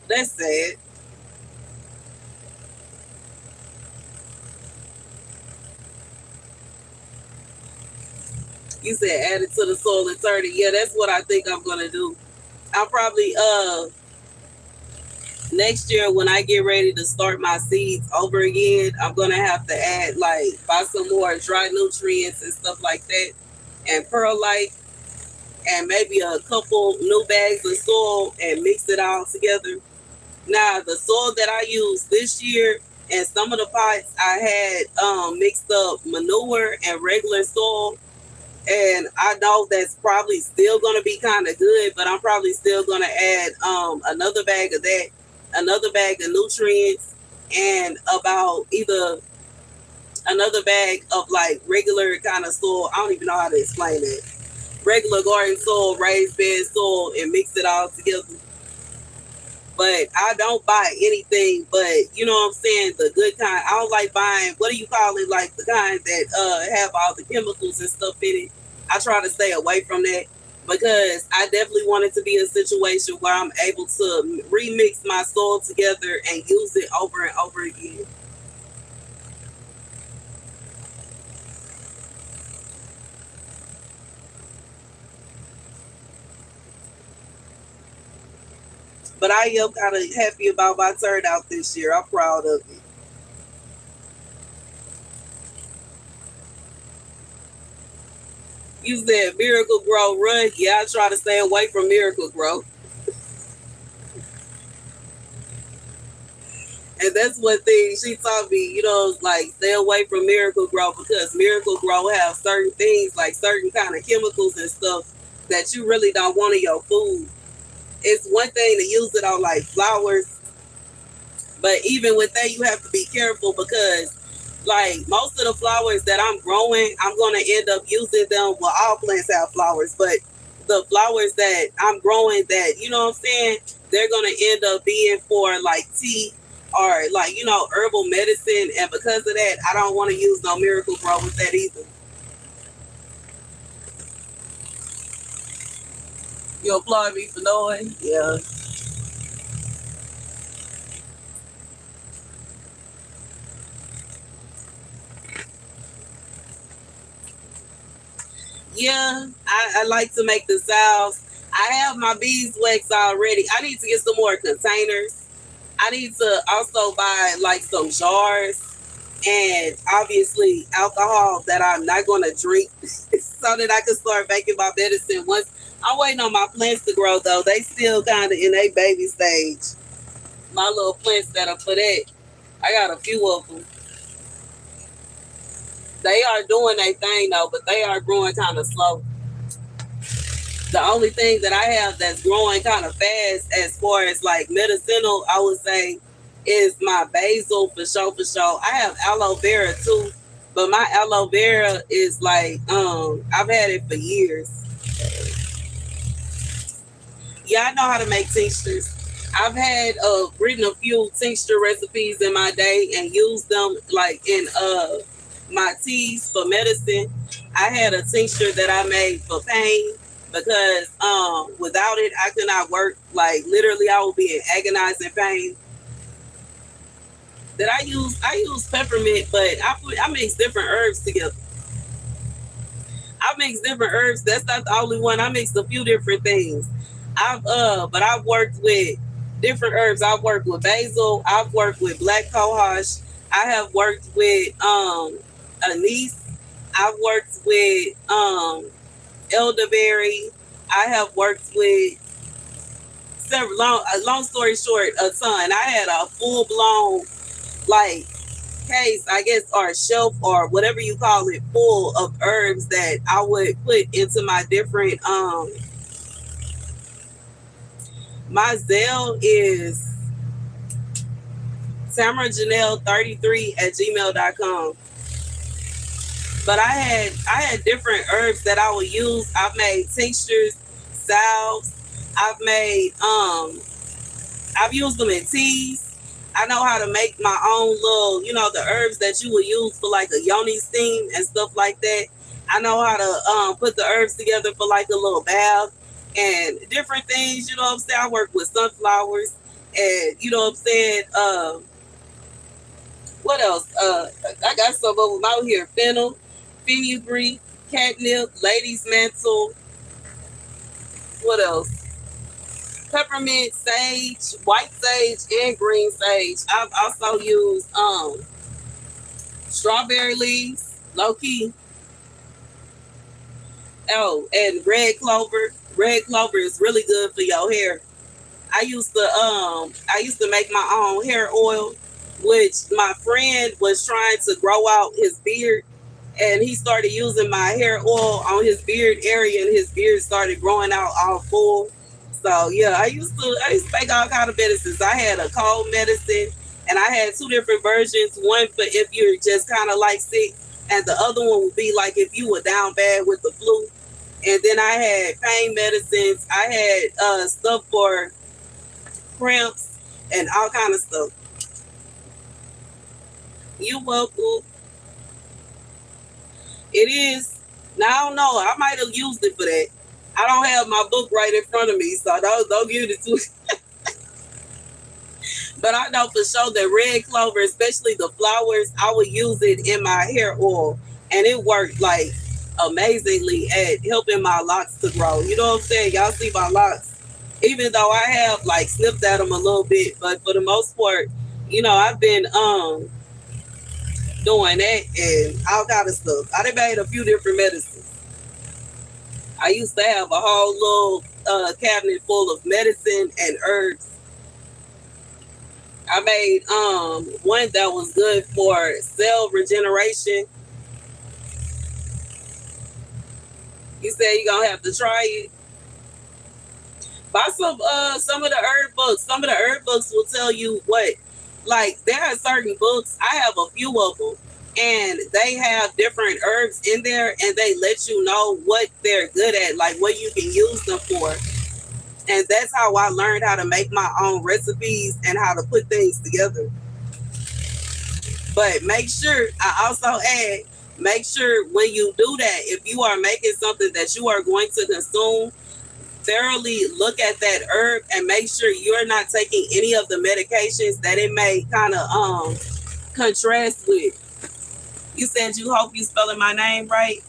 That's sad. You said add it to the soil and turn it. Yeah, that's what I think I'm gonna do. I'll probably next year when I get ready to start my seeds over again, I'm gonna have to add, like, buy some more dry nutrients and stuff like that, and perlite, and maybe a couple new bags of soil and mix it all together. Now the soil that I used this year and some of the pots I had mixed up manure and regular soil, and I know that's probably still going to be kind of good, but I'm probably still going to add another bag of that, another bag of nutrients, and about either another bag of, like, regular kind of soil. I don't even know how to explain it. Regular garden soil, raised bed soil, and mix it all together. But I don't buy anything but, you know what I'm saying, the good kind. I don't like buying, what do you call it, like the kind that have all the chemicals and stuff in it. I try to stay away from that because I definitely want it to be a situation where I'm able to remix my soil together and use it over and over again. But I am kind of happy about my turnout this year. I'm proud of it. You said Miracle Grow run. Yeah, I try to stay away from Miracle Grow. And that's one thing she taught me, like, stay away from Miracle Grow because Miracle Grow have certain things, like certain kind of chemicals and stuff that you really don't want in your food. It's one thing to use it on, like, flowers, but even with that, you have to be careful because, like, most of the flowers that I'm growing, I'm going to end up using them. Well, all plants have flowers, but the flowers that I'm growing that, you know what I'm saying, they're going to end up being for, like, tea or, like, herbal medicine. And because of that, I don't want to use no Miracle Grow with that either. You applaud me for knowing? Yeah. Yeah, I like to make the salves. I have my beeswax already. I need to get some more containers. I need to also buy, like, some jars and obviously alcohol that I'm not going to drink so that I can start making my medicine. I'm waiting on my plants to grow though. They still kind of in a baby stage. My little plants that are for that, I got a few of them. They are doing their thing though, but they are growing kind of slow. The only thing that I have that's growing kind of fast as far as like medicinal, I would say, is my basil for sure, for sure. I have aloe vera too, but my aloe vera is like, I've had it for years. Yeah, I know how to make tinctures. I've had written a few tincture recipes in my day and used them like in my teas for medicine. I had a tincture that I made for pain because without it I could not work. Like literally I would be in agonizing pain. That I use peppermint, but I mix different herbs together. I mix different herbs. That's not the only one. I mix a few different things. But I've worked with different herbs. I've worked with basil. I've worked with black cohosh. I have worked with anise. I've worked with elderberry. I have worked with several. Long story short, a ton. I had a full blown like case, I guess, or shelf or whatever you call it, full of herbs that I would put into my different my Zelle is tamarajanelle33 at gmail.com. But I had different herbs that I would use. I've made tinctures, salves, I've made I've used them in teas. I know how to make my own little, the herbs that you would use for like a yoni steam and stuff like that. I know how to put the herbs together for like a little bath and different things. You know what I'm saying? I work with sunflowers, and you know what I'm saying. What else? I got some of them out here: fennel, fenugreek, catnip, lady's mantle. What else? Peppermint, sage, white sage, and green sage. I've also used strawberry leaves, low key. Oh, and red clover. Red clover is really good for your hair. I used to make my own hair oil, which my friend was trying to grow out his beard, and he started using my hair oil on his beard area, and his beard started growing out all full. So yeah, I used to make all kind of medicines. I had a cold medicine, and I had two different versions. One for if you're just kind of like sick, and the other one would be like if you were down bad with the flu. And then I had pain medicines. I had stuff for cramps and all kind of stuff. You welcome. It is. Now I don't know. I might have used it for that. I don't have my book right in front of me, so don't give it to me. But I know for sure that red clover, especially the flowers, I would use it in my hair oil, and it worked like amazingly at helping my locks to grow. You know what I'm saying? Y'all see my locks, even though I have like snipped at them a little bit, but for the most part, I've been doing that and all kind of stuff. I done made a few different medicines. I used to have a whole little cabinet full of medicine and herbs. I made one that was good for cell regeneration. You said you're gonna have to try it. Buy some of the herb books. Some of the herb books will tell you what, like there are certain books. I have a few of them, and they have different herbs in there, and they let you know what they're good at, like what you can use them for. And that's how I learned how to make my own recipes and how to put things together. But make sure, I also add, make sure when you do that, if you are making something that you are going to consume, thoroughly look at that herb and make sure you're not taking any of the medications that it may kind of contrast with. You said you hope you spelling my name right.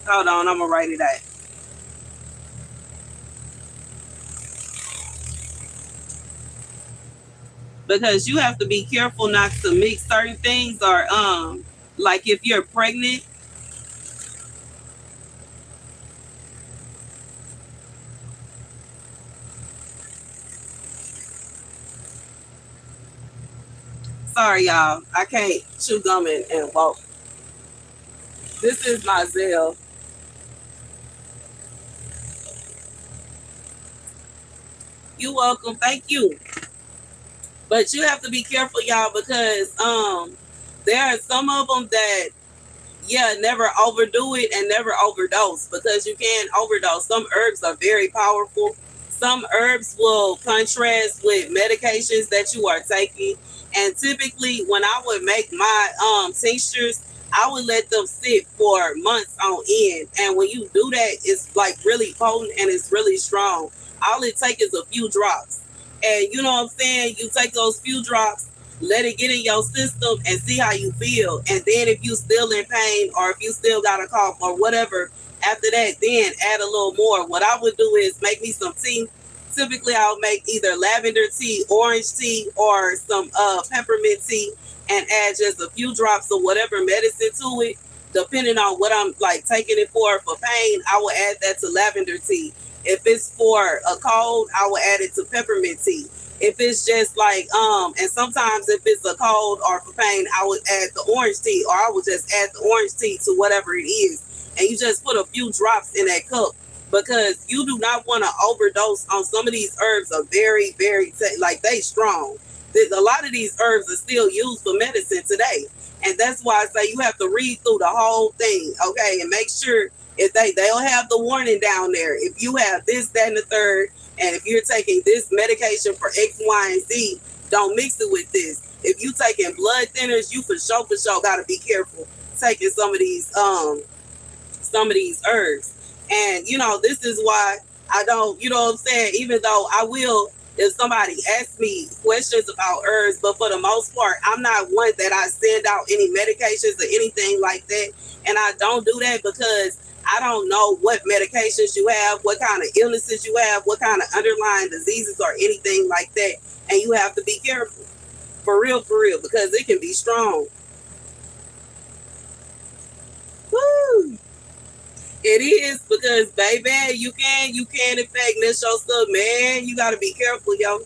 Hold on, I'm gonna write it out. Because you have to be careful not to mix certain things, or like if you're pregnant, sorry, y'all. I can't chew gum and walk. This is my Zell. You welcome. Thank you. But you have to be careful, y'all, because there are some of them that never overdo it and never overdose, because you can overdose. Some herbs are very powerful. Some herbs will contrast with medications that you are taking. And typically, when I would make my tinctures, I would let them sit for months on end. And when you do that, it's like really potent and it's really strong. All it takes is a few drops. And you know what I'm saying? You take those few drops, let it get in your system and see how you feel. And then if you still in pain or if you still got a cough or whatever, after that, then add a little more. What I would do is make me some tea. Typically, I'll make either lavender tea, orange tea, or some peppermint tea, and add just a few drops of whatever medicine to it. Depending on what I'm like taking it for pain, I will add that to lavender tea. If it's for a cold, I will add it to peppermint tea. If it's just like and sometimes if it's a cold or for pain, I would add the orange tea, or I would just add the orange tea to whatever it is, and you just put a few drops in that cup, because you do not want to overdose on some of these herbs. Are very like they strong. A lot of these herbs are still used for medicine today, and that's why I say you have to read through the whole thing, okay, and make sure if they'll have the warning down there. If you have this, that, and the third, and if you're taking this medication for X, Y, and Z, don't mix it with this. If you taking blood thinners, you for sure got to be careful taking some of these herbs. And this is why I don't, what I'm saying, even though I will, if somebody asks me questions about herbs, but for the most part, I'm not one that I send out any medications or anything like that. And I don't do that because I don't know what medications you have, what kind of illnesses you have, what kind of underlying diseases or anything like that. And you have to be careful. For real, because it can be strong. Woo! It is, because baby, you can in fact mess your stuff, man. You gotta be careful, yo.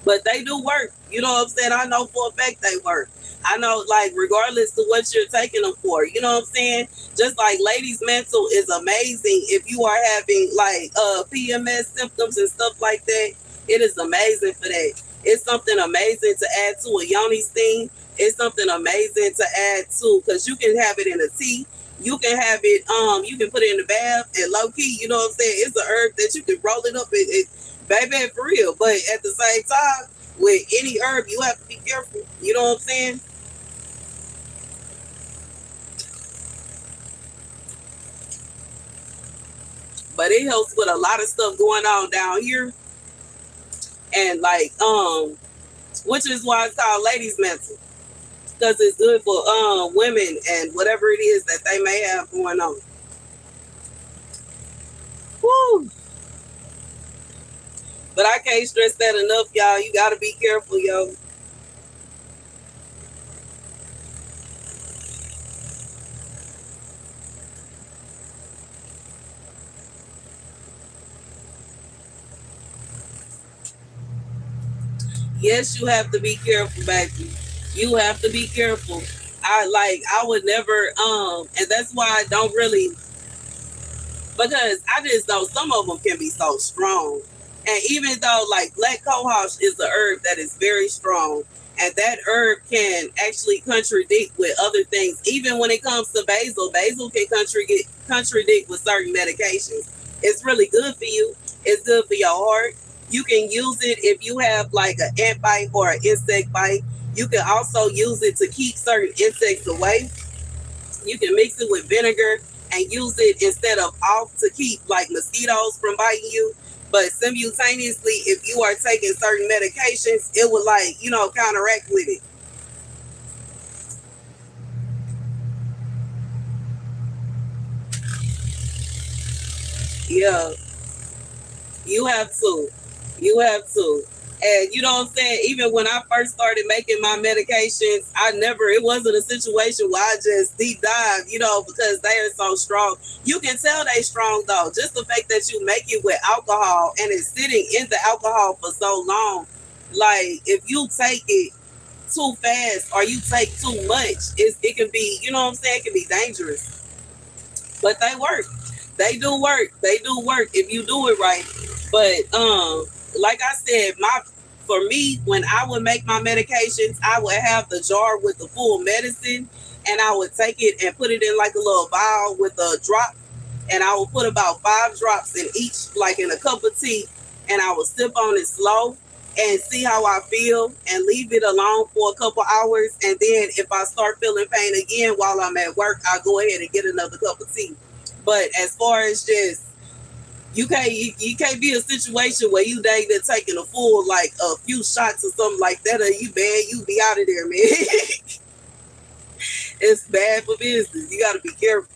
But they do work. You know what I'm saying? I know for a fact they work. I know, like, regardless of what you're taking them for, you know what I'm saying? Just like ladies' mental is amazing if you are having like PMS symptoms and stuff like that. It is amazing for that. It's something amazing to add to a yoni steam. It's something amazing to add to, because you can have it in a tea. You can have it, you can put it in the bath, and low key, you know what I'm saying? It's an herb that you can roll it up and baby, for real. But at the same time, with any herb, you have to be careful. You know what I'm saying? But it helps with a lot of stuff going on down here. And like, which is why it's called ladies' mental. Because it's good for women and whatever it is that they may have going on. Woo! But I can't stress that enough, y'all. You gotta be careful, yo. Yes, you have to be careful, baby. You have to be careful. I would never and that's why I don't really, because I just know some of them can be so strong. And even though like black cohosh is a herb that is very strong, and that herb can actually contradict with other things. Even when it comes to basil, basil can contradict with certain medications. It's really good for you. It's good for your heart. You can use it if you have like an ant bite or an insect bite. You can also use it to keep certain insects away. You can mix it with vinegar and use it instead of off to keep like mosquitoes from biting you. But simultaneously, if you are taking certain medications, it will like, counteract with it. Yeah, you have to. You have to. And you know what I'm saying? Even when I first started making my medications, it wasn't a situation where I just deep dive, because they are so strong. You can tell they strong though. Just the fact that you make it with alcohol and it's sitting in the alcohol for so long. Like if you take it too fast or you take too much, it can be, you know what I'm saying, it can be dangerous. But they work. They do work. They do work if you do it right. But like I said, my for me, when I would make my medications, I would have the jar with the full medicine, and I would take it and put it in like a little vial with a drop, and I would put about 5 drops in each, like in a cup of tea, and I would sip on it slow and see how I feel and leave it alone for a couple hours. And then if I start feeling pain again while I'm at work, I'll go ahead and get another cup of tea. But as far as just you can't be a situation where you dang there taking a full like a few shots or something like that, or you bad, you be out of there, man. It's bad for business. You got to be careful.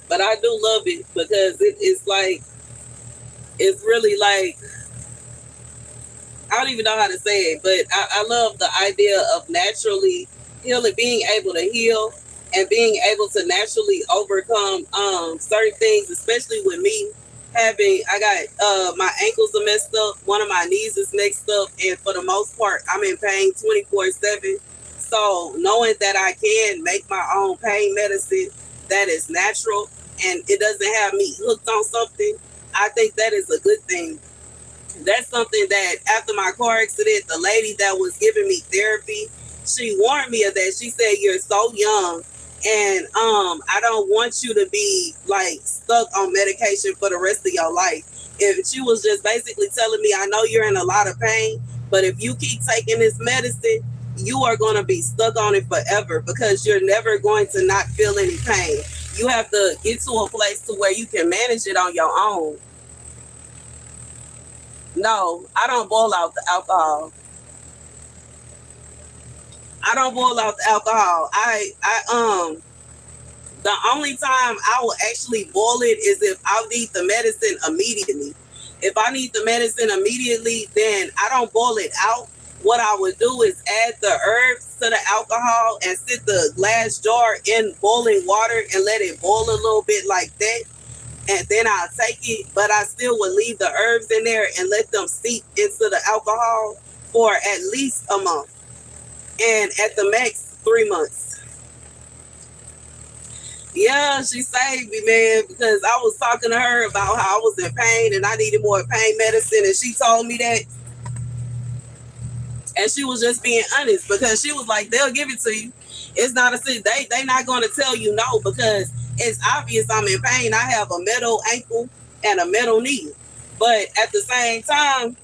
But I do love it because it's like it's really like I don't even know how to say it, but I love the idea of naturally healing, being able to heal and being able to naturally overcome certain things, especially with me having, I got my ankles are messed up, one of my knees is messed up, and for the most part, I'm in pain 24/7. So knowing that I can make my own pain medicine that is natural and it doesn't have me hooked on something, I think that is a good thing. That's something that after my car accident, the lady that was giving me therapy, she warned me of that. She said, "You're so young, and I don't want you to be like stuck on medication for the rest of your life." If she was just basically telling me, "I know you're in a lot of pain, but if you keep taking this medicine, you are going to be stuck on it forever because you're never going to not feel any pain. You have to get to a place to where you can manage it on your own." No, I don't boil out the alcohol. I don't boil out the alcohol. The only time I will actually boil it is if I need the medicine immediately. If I need the medicine immediately, then I don't boil it out. What I would do is add the herbs to the alcohol and sit the glass jar in boiling water and let it boil a little bit like that. And then I'll take it, but I still would leave the herbs in there and let them seep into the alcohol for at least a month. And at the max, 3 months. Yeah, she saved me, man, because I was talking to her about how I was in pain and I needed more pain medicine. And she told me that. And she was just being honest because she was like, they'll give it to you. It's not a sin. They not going to tell you no because it's obvious I'm in pain. I have a metal ankle and a metal knee. But at the same time,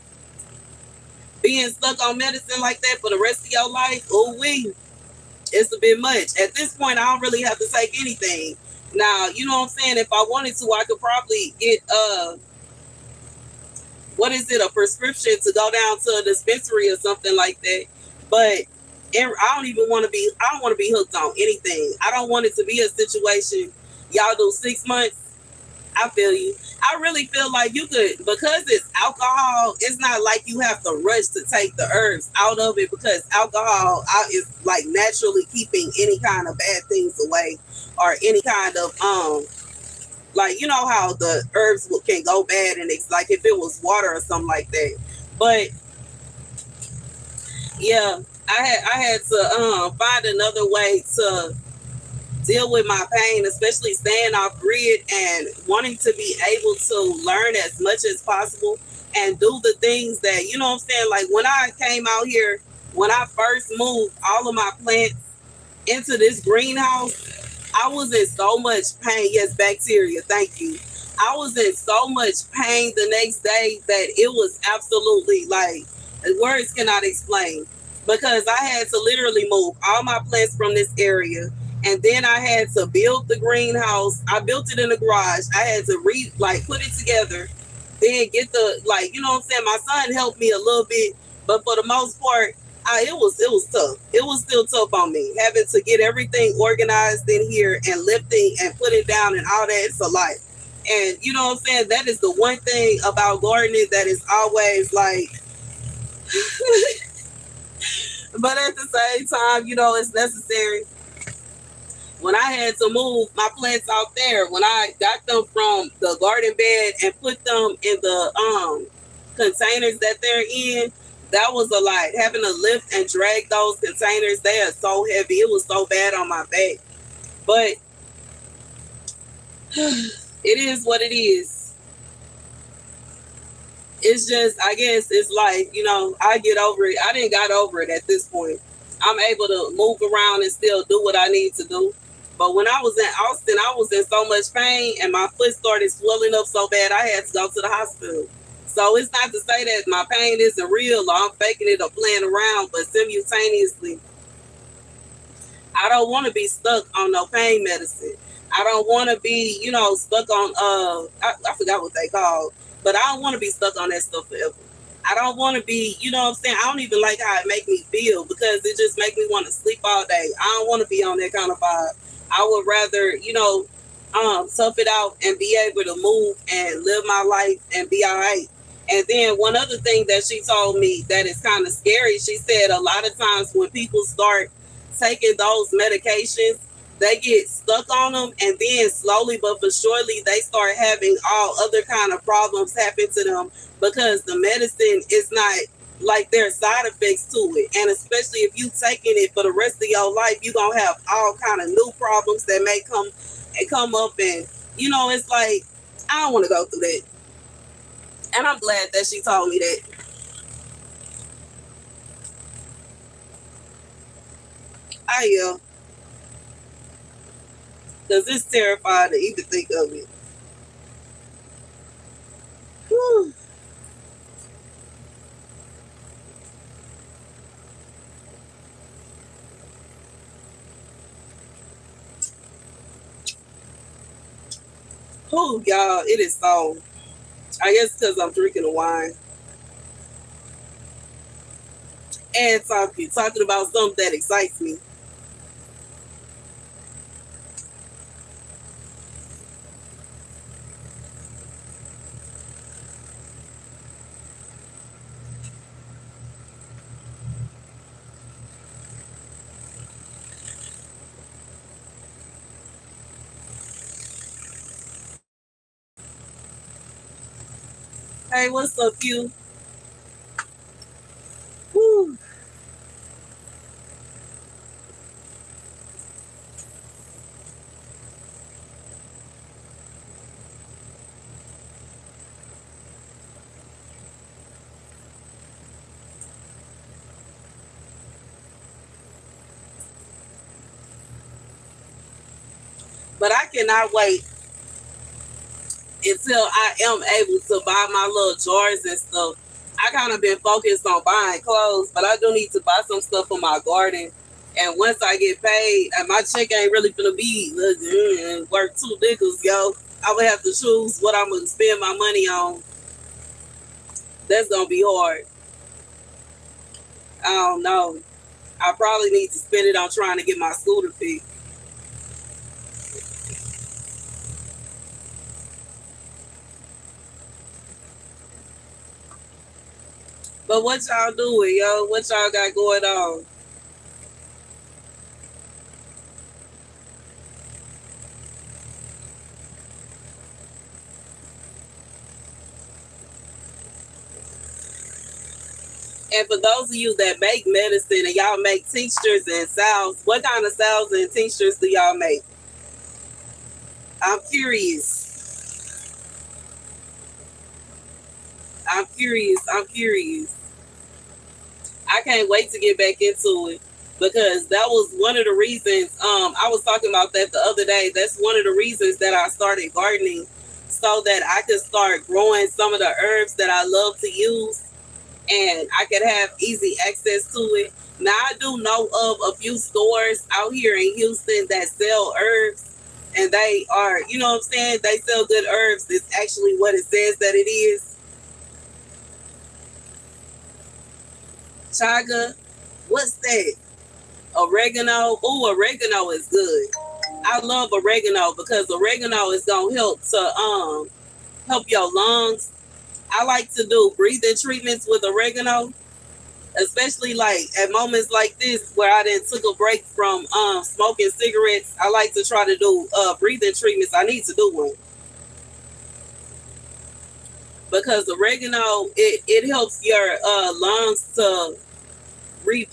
being stuck on medicine like that for the rest of your life, oh wee, it's a bit much. At this point, I don't really have to take anything. Now, you know what I'm saying? If I wanted to, I could probably get what is it, a prescription to go down to a dispensary or something like that. But I don't want to be hooked on anything. I don't want it to be a situation, y'all do 6 months. I feel you. I really feel like you could, because it's alcohol, it's not like you have to rush to take the herbs out of it because alcohol is like naturally keeping any kind of bad things away or any kind of, like, you know how the herbs can go bad and it's like if it was water or something like that. But yeah, I had to find another way to deal with my pain, especially staying off grid and wanting to be able to learn as much as possible and do the things that, you know what I'm saying? Like when I came out here, when I first moved all of my plants into this greenhouse, I was in so much pain. Yes, bacteria, thank you. I was in so much pain the next day that it was absolutely like words cannot explain because I had to literally move all my plants from this area. And then I had to build the greenhouse. I built it in the garage. I had to put it together, then get the, like, you know what I'm saying? My son helped me a little bit, but for the most part, it was tough. It was still tough on me having to get everything organized in here and lifting and put it down and all that. It's a lot. And you know what I'm saying? That is the one thing about gardening that is always like, but at the same time, you know, it's necessary. When I had to move my plants out there, when I got them from the garden bed and put them in the containers that they're in, that was a lot. Having to lift and drag those containers, they are so heavy. It was so bad on my back. But it is what it is. It's just, I guess it's life, I get over it. I didn't got over it at this point. I'm able to move around and still do what I need to do. But when I was in Austin, I was in so much pain and my foot started swelling up so bad I had to go to the hospital. So it's not to say that my pain isn't real or I'm faking it or playing around, but simultaneously, I don't want to be stuck on no pain medicine. I don't want to be, stuck on I forgot what they called, but I don't want to be stuck on that stuff forever. I don't want to be, what I'm saying? I don't even like how it make me feel because it just make me want to sleep all day. I don't want to be on that kind of vibe. I would rather, tough it out and be able to move and live my life and be all right. And then one other thing that she told me that is kind of scary, she said a lot of times when people start taking those medications, they get stuck on them and then slowly but for surely they start having all other kind of problems happen to them because the medicine is not like there are side effects to it. And especially if you taking it for the rest of your life, you're gonna have all kind of new problems that may come up and it's like I don't want to go through that. And I'm glad that she told me that. I because it's terrifying to even think of it. Whew. Whew, y'all, it is so. I guess because I'm drinking a wine and talking about something that excites me. Hey, what's up, you? Whew. But I cannot wait until I am able to buy my little jars and stuff. I kind of been focused on buying clothes, but I do need to buy some stuff for my garden. And once I get paid, and my check ain't really gonna be worth two nickels, yo. I would have to choose what I'm gonna spend my money on. That's gonna be hard. I don't know. I probably need to spend it on trying to get my scooter fixed. But what y'all doing, yo? What y'all got going on? And for those of you that make medicine and y'all make tinctures and salves, what kind of salves and tinctures do y'all make? I'm curious. I'm curious. I'm curious. I can't wait to get back into it because that was one of the reasons. I was talking about that the other day. That's one of the reasons that I started gardening so that I could start growing some of the herbs that I love to use and I could have easy access to it. Now I do know of a few stores out here in Houston that sell herbs and they are, you know what I'm saying? They sell good herbs. It's actually what it says that it is. Chaga, what's that? Oregano. Oh, oregano is good. I love oregano because oregano is gonna help to help your lungs. I like to do breathing treatments with oregano especially like at moments like this where I then took a break from smoking cigarettes. I like to try to do breathing treatments. I need to do one because oregano it helps your lungs to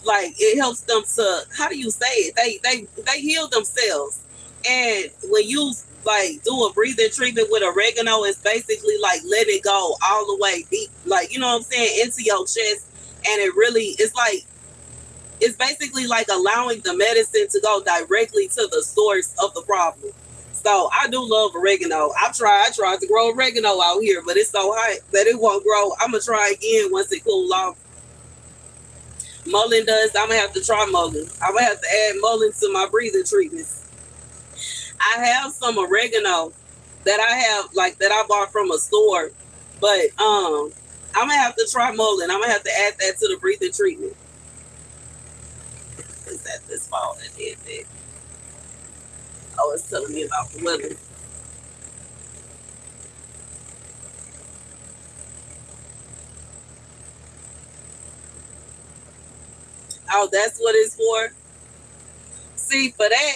like it helps them to, how do you say it, they heal themselves. And when you like do a breathing treatment with oregano, it's basically like let it go all the way deep, like, you know what I'm saying, into your chest. And it really, it's like, it's basically like allowing the medicine to go directly to the source of the problem. So I do love oregano. I tried to grow oregano out here, but it's so hot that it won't grow. I'm gonna try again once it cool off. Mullein does. I'm gonna have to try mullein. I'm gonna have to add mullein to my breathing treatments. I have some oregano that I have, like, that I bought from a store, but I'm gonna have to try mullein. I'm gonna have to add that to the breathing treatment. Is that this fall that did that? Oh, it's telling me about the weather. Oh, that's what it's for. See, for that,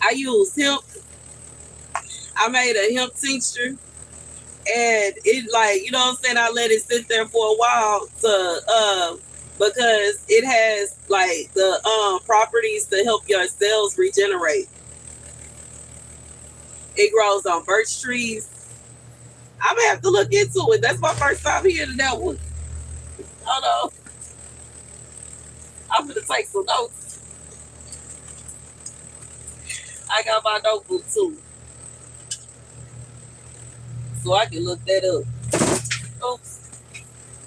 I used hemp. I made a hemp tincture, and it, like, you know what I'm saying, I let it sit there for a while to because it has like the properties to help your cells regenerate. It grows on birch trees. I'm gonna have to look into it. That's my first time hearing that one. Hold on, I'm gonna take some notes. I got my notebook too, so I can look that up. Oops,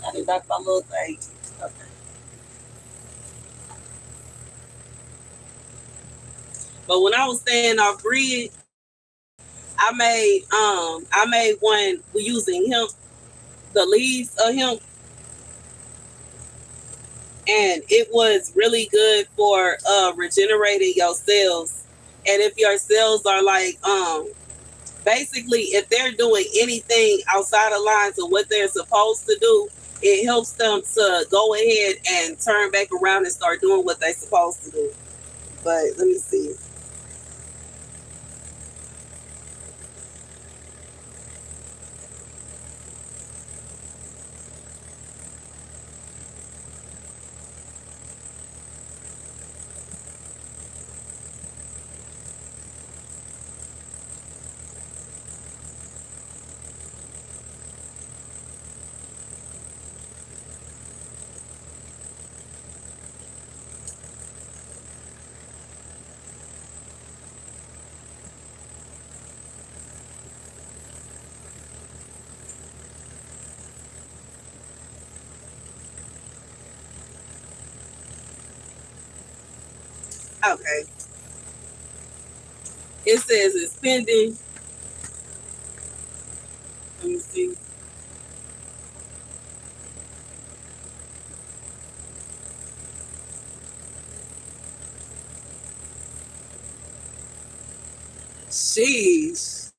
I didn't knock my little thing. Okay. But when I was staying off grid, I made one using hemp, the leaves of hemp, and it was really good for regenerating your cells. And if your cells are like basically, if they're doing anything outside of lines of what they're supposed to do, it helps them to go ahead and turn back around and start doing what they're supposed to do. But let me see. Okay. It says it's pending. Let me see. Sheesh.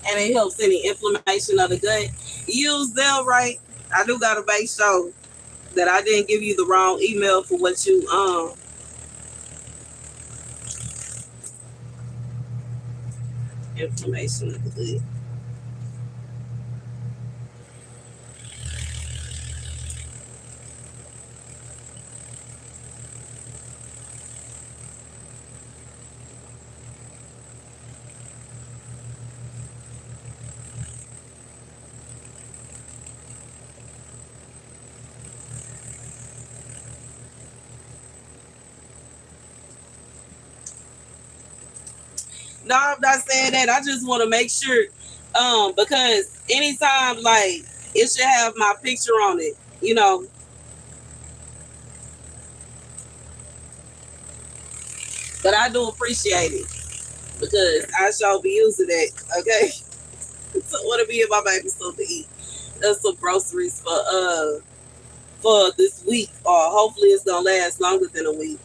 And it helps any inflammation of the gut. Use them right. I do gotta make sure that I didn't give you the wrong email for what you inflammation of the gut. No, I'm not saying that. I just want to make sure, because anytime, like, it should have my picture on it, you know. But I do appreciate it because I shall be using it. Okay, so what to be in my baby stuff to eat. That's some groceries for this week, or hopefully it's gonna last longer than a week.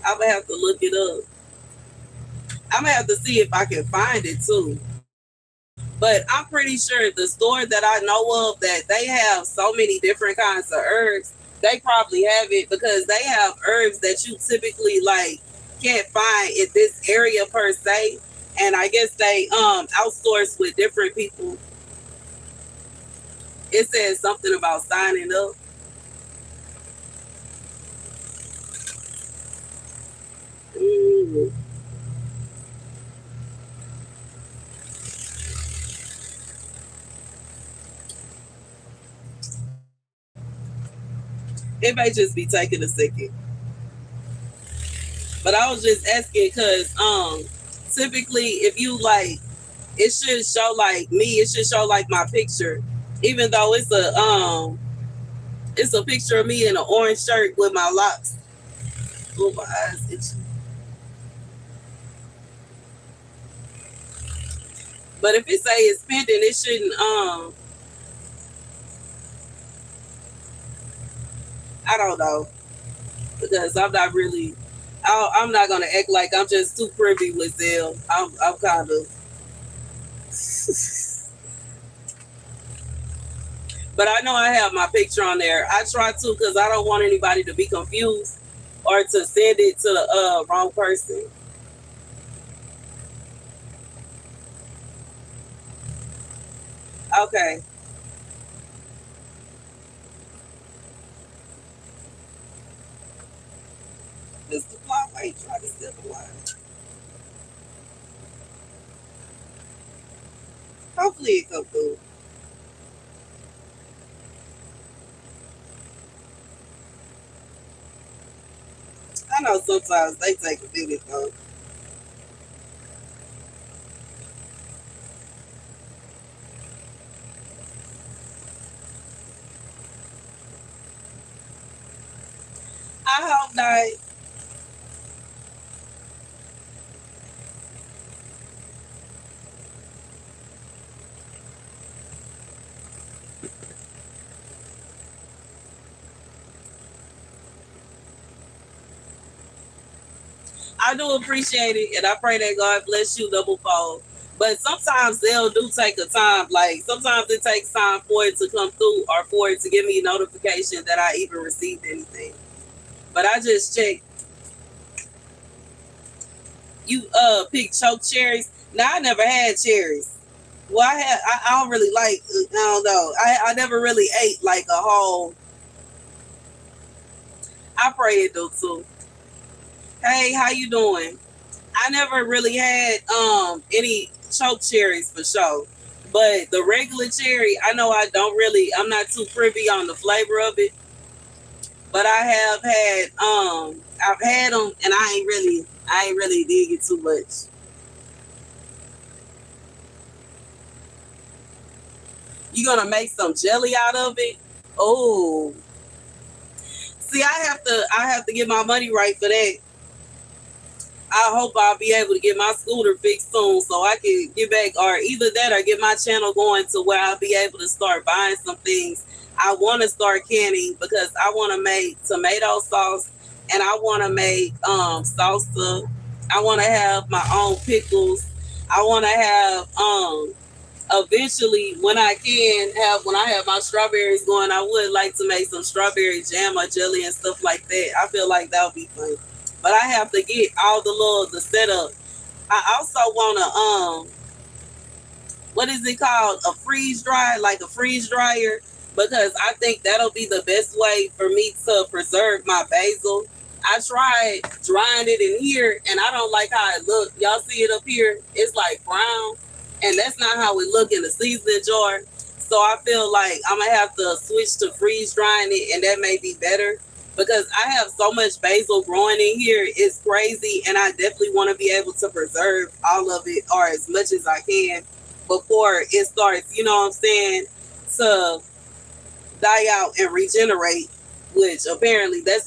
I'm gonna have to look it up. I'm gonna have to see if I can find it too. But I'm pretty sure the store that I know of that they have so many different kinds of herbs, they probably have it because they have herbs that you typically like can't find in this area per se. And I guess they outsource with different people. It says something about signing up. Mm. It may just be taking a second. But I was just asking because typically if you like it should show like me, it should show like my picture. Even though it's a picture of me in an orange shirt with my locks. Oh my eyes itchy. But if it say it's pending, it shouldn't I don't know. Because I'm not really I'm not gonna act like I'm just too privy with Zell. I'm kind of but I know I have my picture on there. I try to because I don't want anybody to be confused or to send it to the wrong person. Okay. Mr. Flyway, try to step away. Hopefully it come through. I know sometimes they take a minute though. I hope not. I do appreciate it, and I pray that God bless you double fold. But sometimes they'll do take a time. Like sometimes it takes time for it to come through, or for it to give me notification that I even received anything. But I just checked. You pick choke cherries. Now I never had cherries. Well, I don't really like. I don't know. I never really ate like a whole. I pray it do too. Hey, how you doing? I never really had any choke cherries for sure. But the regular cherry, I know I'm not too privy on the flavor of it, but I've had them and I ain't really dig it too much. You gonna make some jelly out of it? Oh, see, I have to get my money right for that. I hope I'll be able to get my scooter fixed soon so I can get back, or either that or get my channel going to where I'll be able to start buying some things. I want to start canning because I want to make tomato sauce and I want to make salsa. I want to have my own pickles. I want to have eventually when I have my strawberries going, I would like to make some strawberry jam or jelly and stuff like that. I feel like that would be fun. But I have to get all the setup. I also wanna what is it called? A freeze dry, like a freeze dryer, because I think that'll be the best way for me to preserve my basil. I tried drying it in here and I don't like how it look. Y'all see it up here? It's like brown. And that's not how it look in the seasoning jar. So I feel like I'm gonna have to switch to freeze drying it and that may be better because I have so much basil growing in here. It's crazy and I definitely want to be able to preserve all of it or as much as I can before it starts, you know what I'm saying, to die out and regenerate, which apparently that's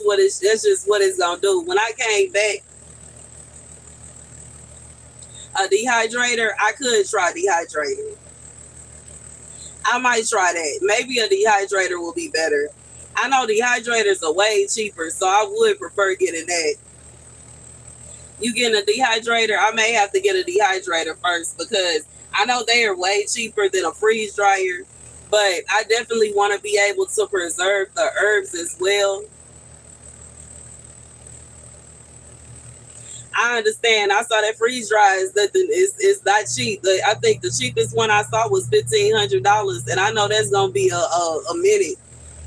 just what it's gonna do. When I came back, a dehydrator, I could try dehydrator. I might try that. Maybe a dehydrator will be better. I know dehydrators are way cheaper, so I would prefer getting that. You getting a dehydrator? I may have to get a dehydrator first because I know they are way cheaper than a freeze dryer. But I definitely want to be able to preserve the herbs as well. I understand. I saw that freeze dry is that it's not cheap. I think the cheapest one I saw was $1,500, and I know that's gonna be a minute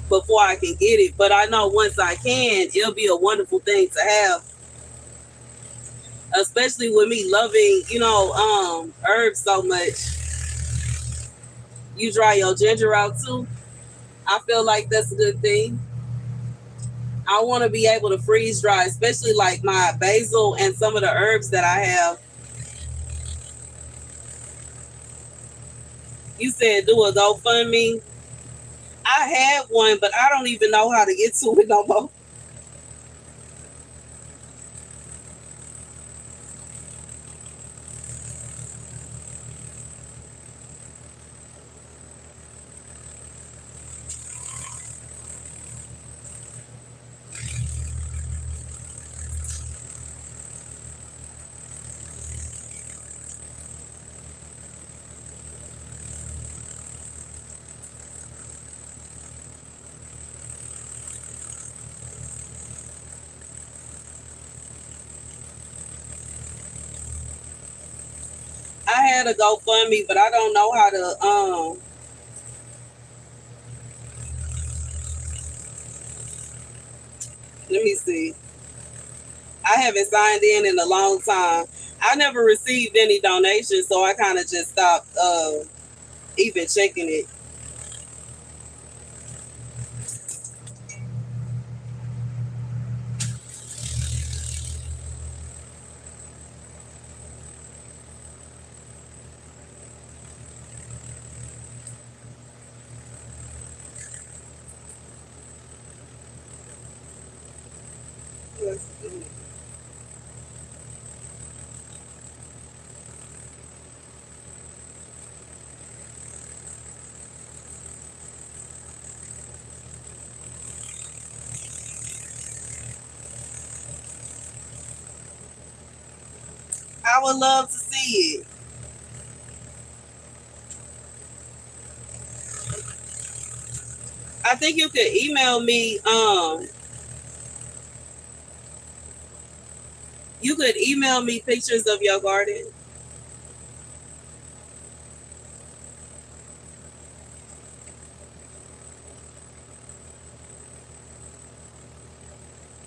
before I can get it. But I know once I can, it'll be a wonderful thing to have, especially with me loving herbs so much. You dry your ginger out too. I feel like that's a good thing. I want to be able to freeze dry, especially like my basil and some of the herbs that I have. You said do a GoFundMe. I had one, but I don't even know how to get to it no more. I had a GoFundMe, but I don't know how to. Let me see. I haven't signed in a long time. I never received any donations, so I kind of just stopped even checking it. I would love to see it. I think you could email me. You could email me pictures of your garden.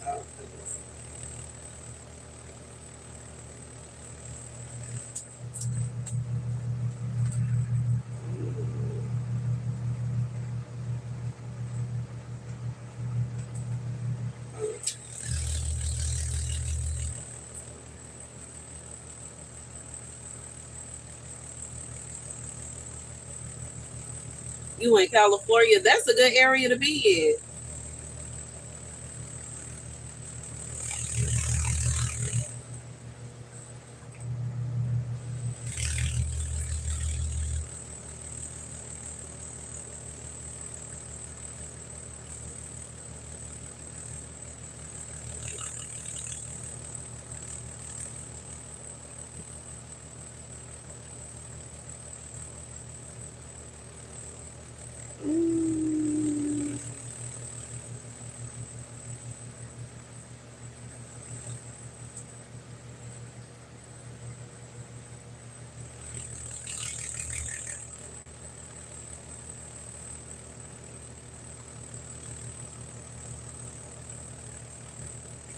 Oh, goodness. You in California? That's a good area to be in.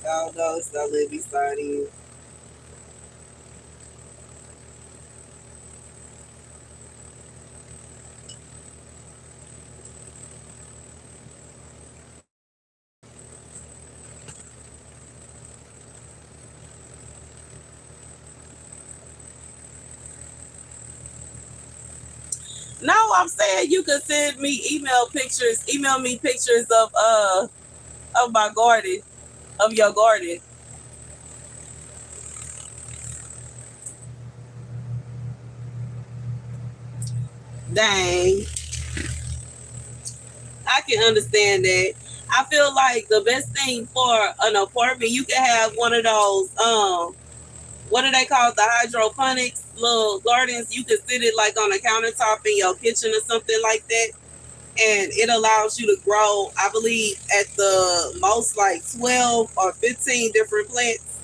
Oh no, it's not let me sign in. No, I'm saying you could send me email me pictures of my garden, of your garden. Dang, I can understand that. I feel like the best thing for an apartment, you can have one of those. what are they called? The hydroponics little gardens. You can sit it like on a countertop in your kitchen or something like that. And it allows you to grow, I believe, at the most like 12 or 15 different plants.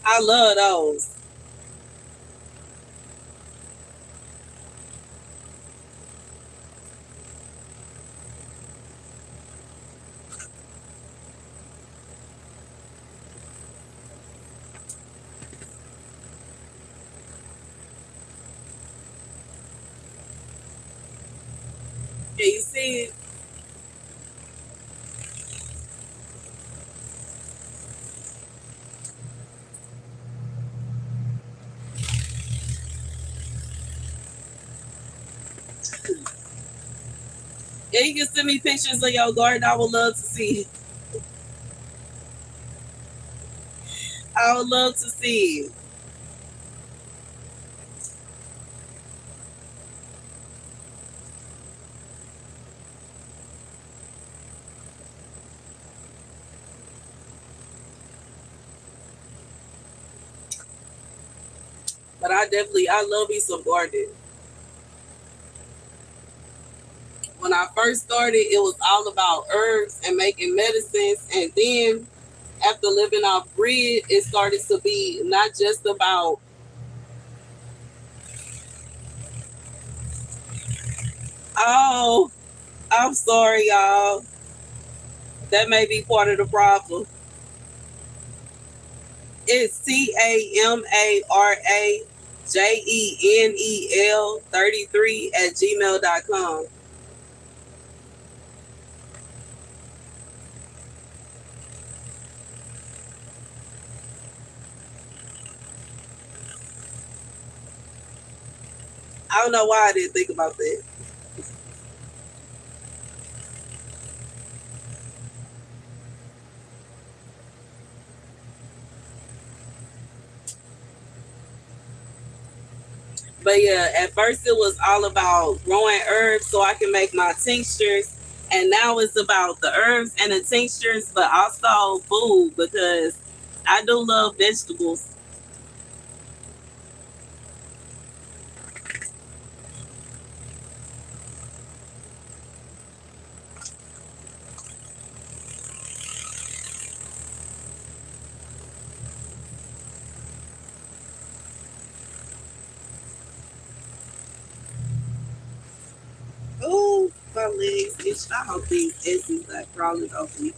I love those. Yeah, you see it? Yeah, you can send me pictures of your garden. I would love to see it. I would love to see it. But I love me some gardening. When I first started, it was all about herbs and making medicines. And then after living off grid, it started to be not just about, oh, I'm sorry, y'all. That may be part of the problem. It's TAMARAJENEL33 at gmail.com. I don't know why I didn't think about that. But yeah, at first it was all about growing herbs so I can make my tinctures. And now it's about the herbs and the tinctures, but also food because I do love vegetables. Oh, my legs itch. I hope these S's are crawling over me.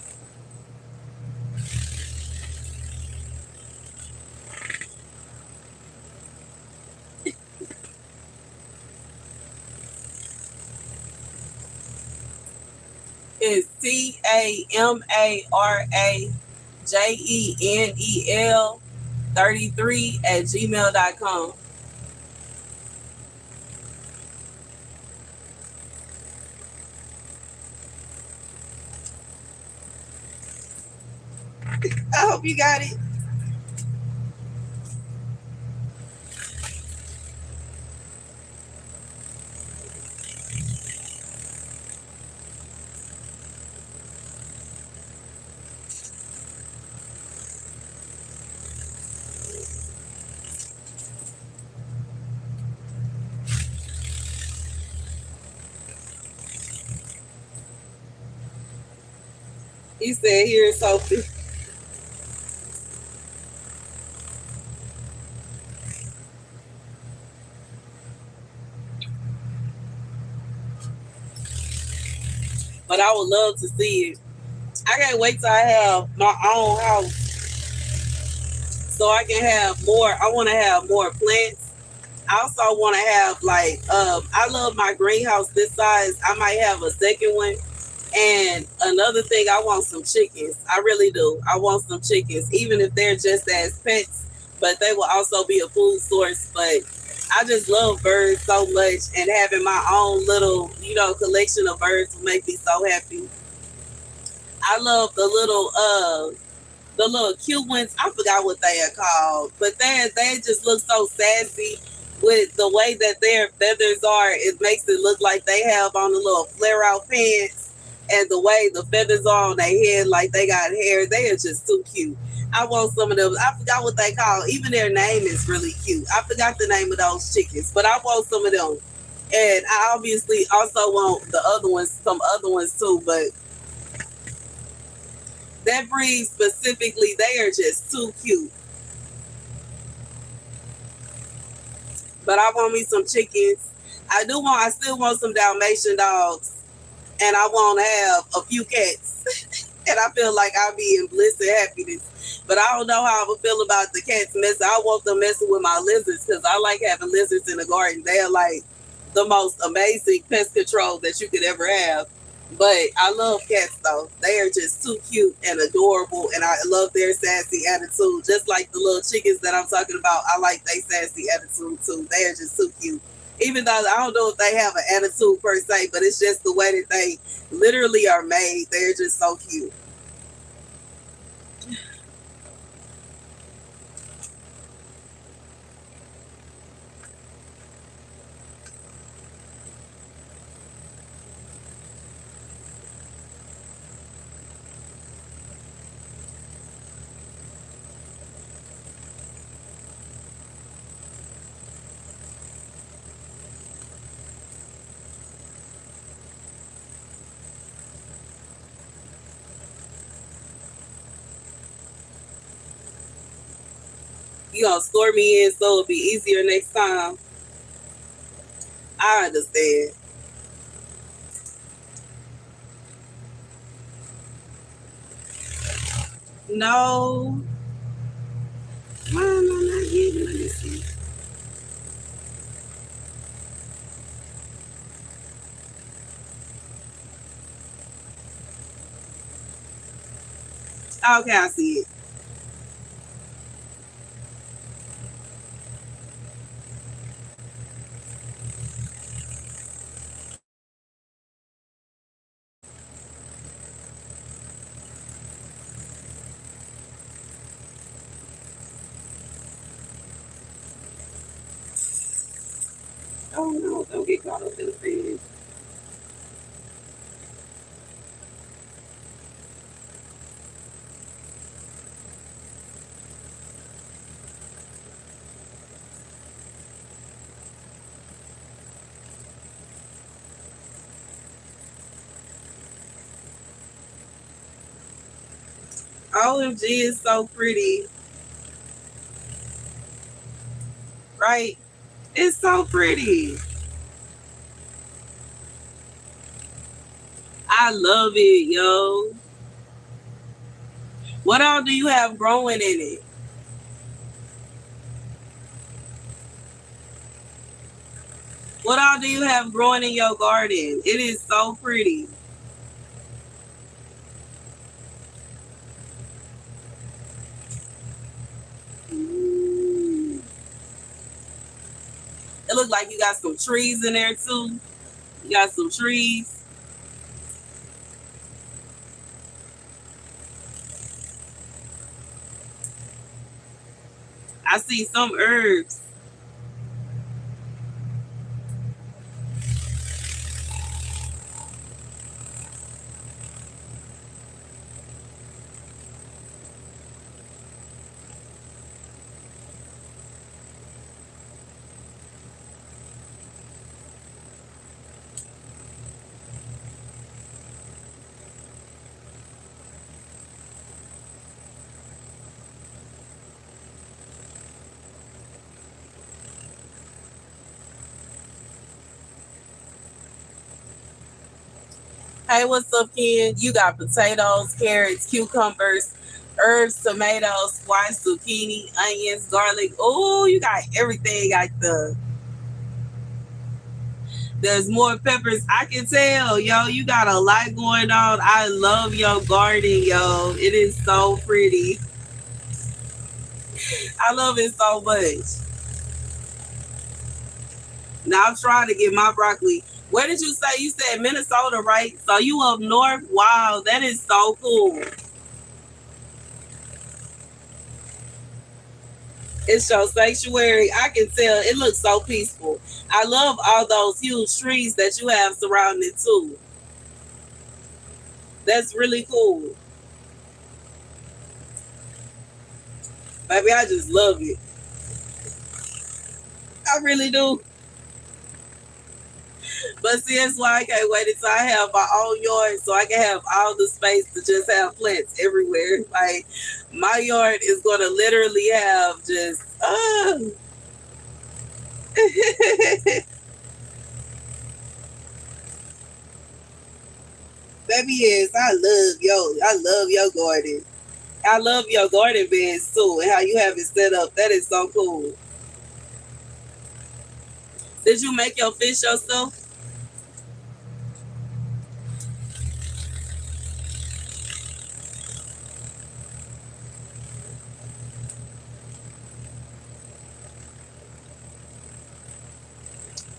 It's TAMARAJENEL33 at gmail.com. I hope you got it. He said, here's Sophie. But I would love to see it. I can't wait till I have my own house so I can have more. I want to have more plants. I also want to have like I love my greenhouse this size. I might have a second one. And another thing, I want some chickens. I really do. I want some chickens, even if they're just as pets, but they will also be a food source. But I just love birds so much, and having my own little, collection of birds will make me so happy. I love the little cute ones. I forgot what they are called, but they just look so sassy with the way that their feathers are. It makes it look like they have on the little flare out pants. And the way the feathers are on their head, like they got hair, they are just too cute. I want some of them. I forgot what they call. Even their name is really cute. I forgot the name of those chickens, but I want some of them. And I obviously also want the other ones, some other ones too. But that breed specifically, they are just too cute. But I want me some chickens. I still want some Dalmatian dogs, and I want to have a few cats. And I feel like I'll be in bliss and happiness. But I don't know how I would feel about the cats messing. I want them messing with my lizards because I like having lizards in the garden. They're like the most amazing pest control that you could ever have. But I love cats though. They are just too cute and adorable, and I love their sassy attitude. Just like the little chickens that I'm talking about, I like their sassy attitude too. They are just too cute. Even though I don't know if they have an attitude per se, but it's just the way that they literally are made. They're just so cute. You gonna score me in so it'll be easier next time. I understand. No. Why am I not getting this? Okay, I see it. Oh no, don't get caught up in the fan. OMG is so pretty, right? It's so pretty. I love it, yo. What all do you have growing in it? What all do you have growing in your garden? It is so pretty. Mm. It looks like you got some trees in there too. You got some trees. I see some herbs. Hey, what's up, Ken? You got potatoes, carrots, cucumbers, herbs, tomatoes, squash, zucchini, onions, garlic. Oh, you got everything out there. There's more peppers. I can tell, yo. You got a lot going on. I love your garden, yo. It is so pretty. I love it so much. Now I'm trying to get my broccoli. Where did you say? You said Minnesota, right? So you up north? Wow, that is so cool. It's your sanctuary. I can tell. It looks so peaceful. I love all those huge trees that you have surrounding it too. That's really cool. Baby, I just love it. I really do. But see, that's why I can't wait until I have my own yard so I can have all the space to just have plants everywhere. Like, my yard is going to literally have just, baby, yes, I love your garden. I love your garden beds too, and how you have it set up. That is so cool. Did you make your fish yourself?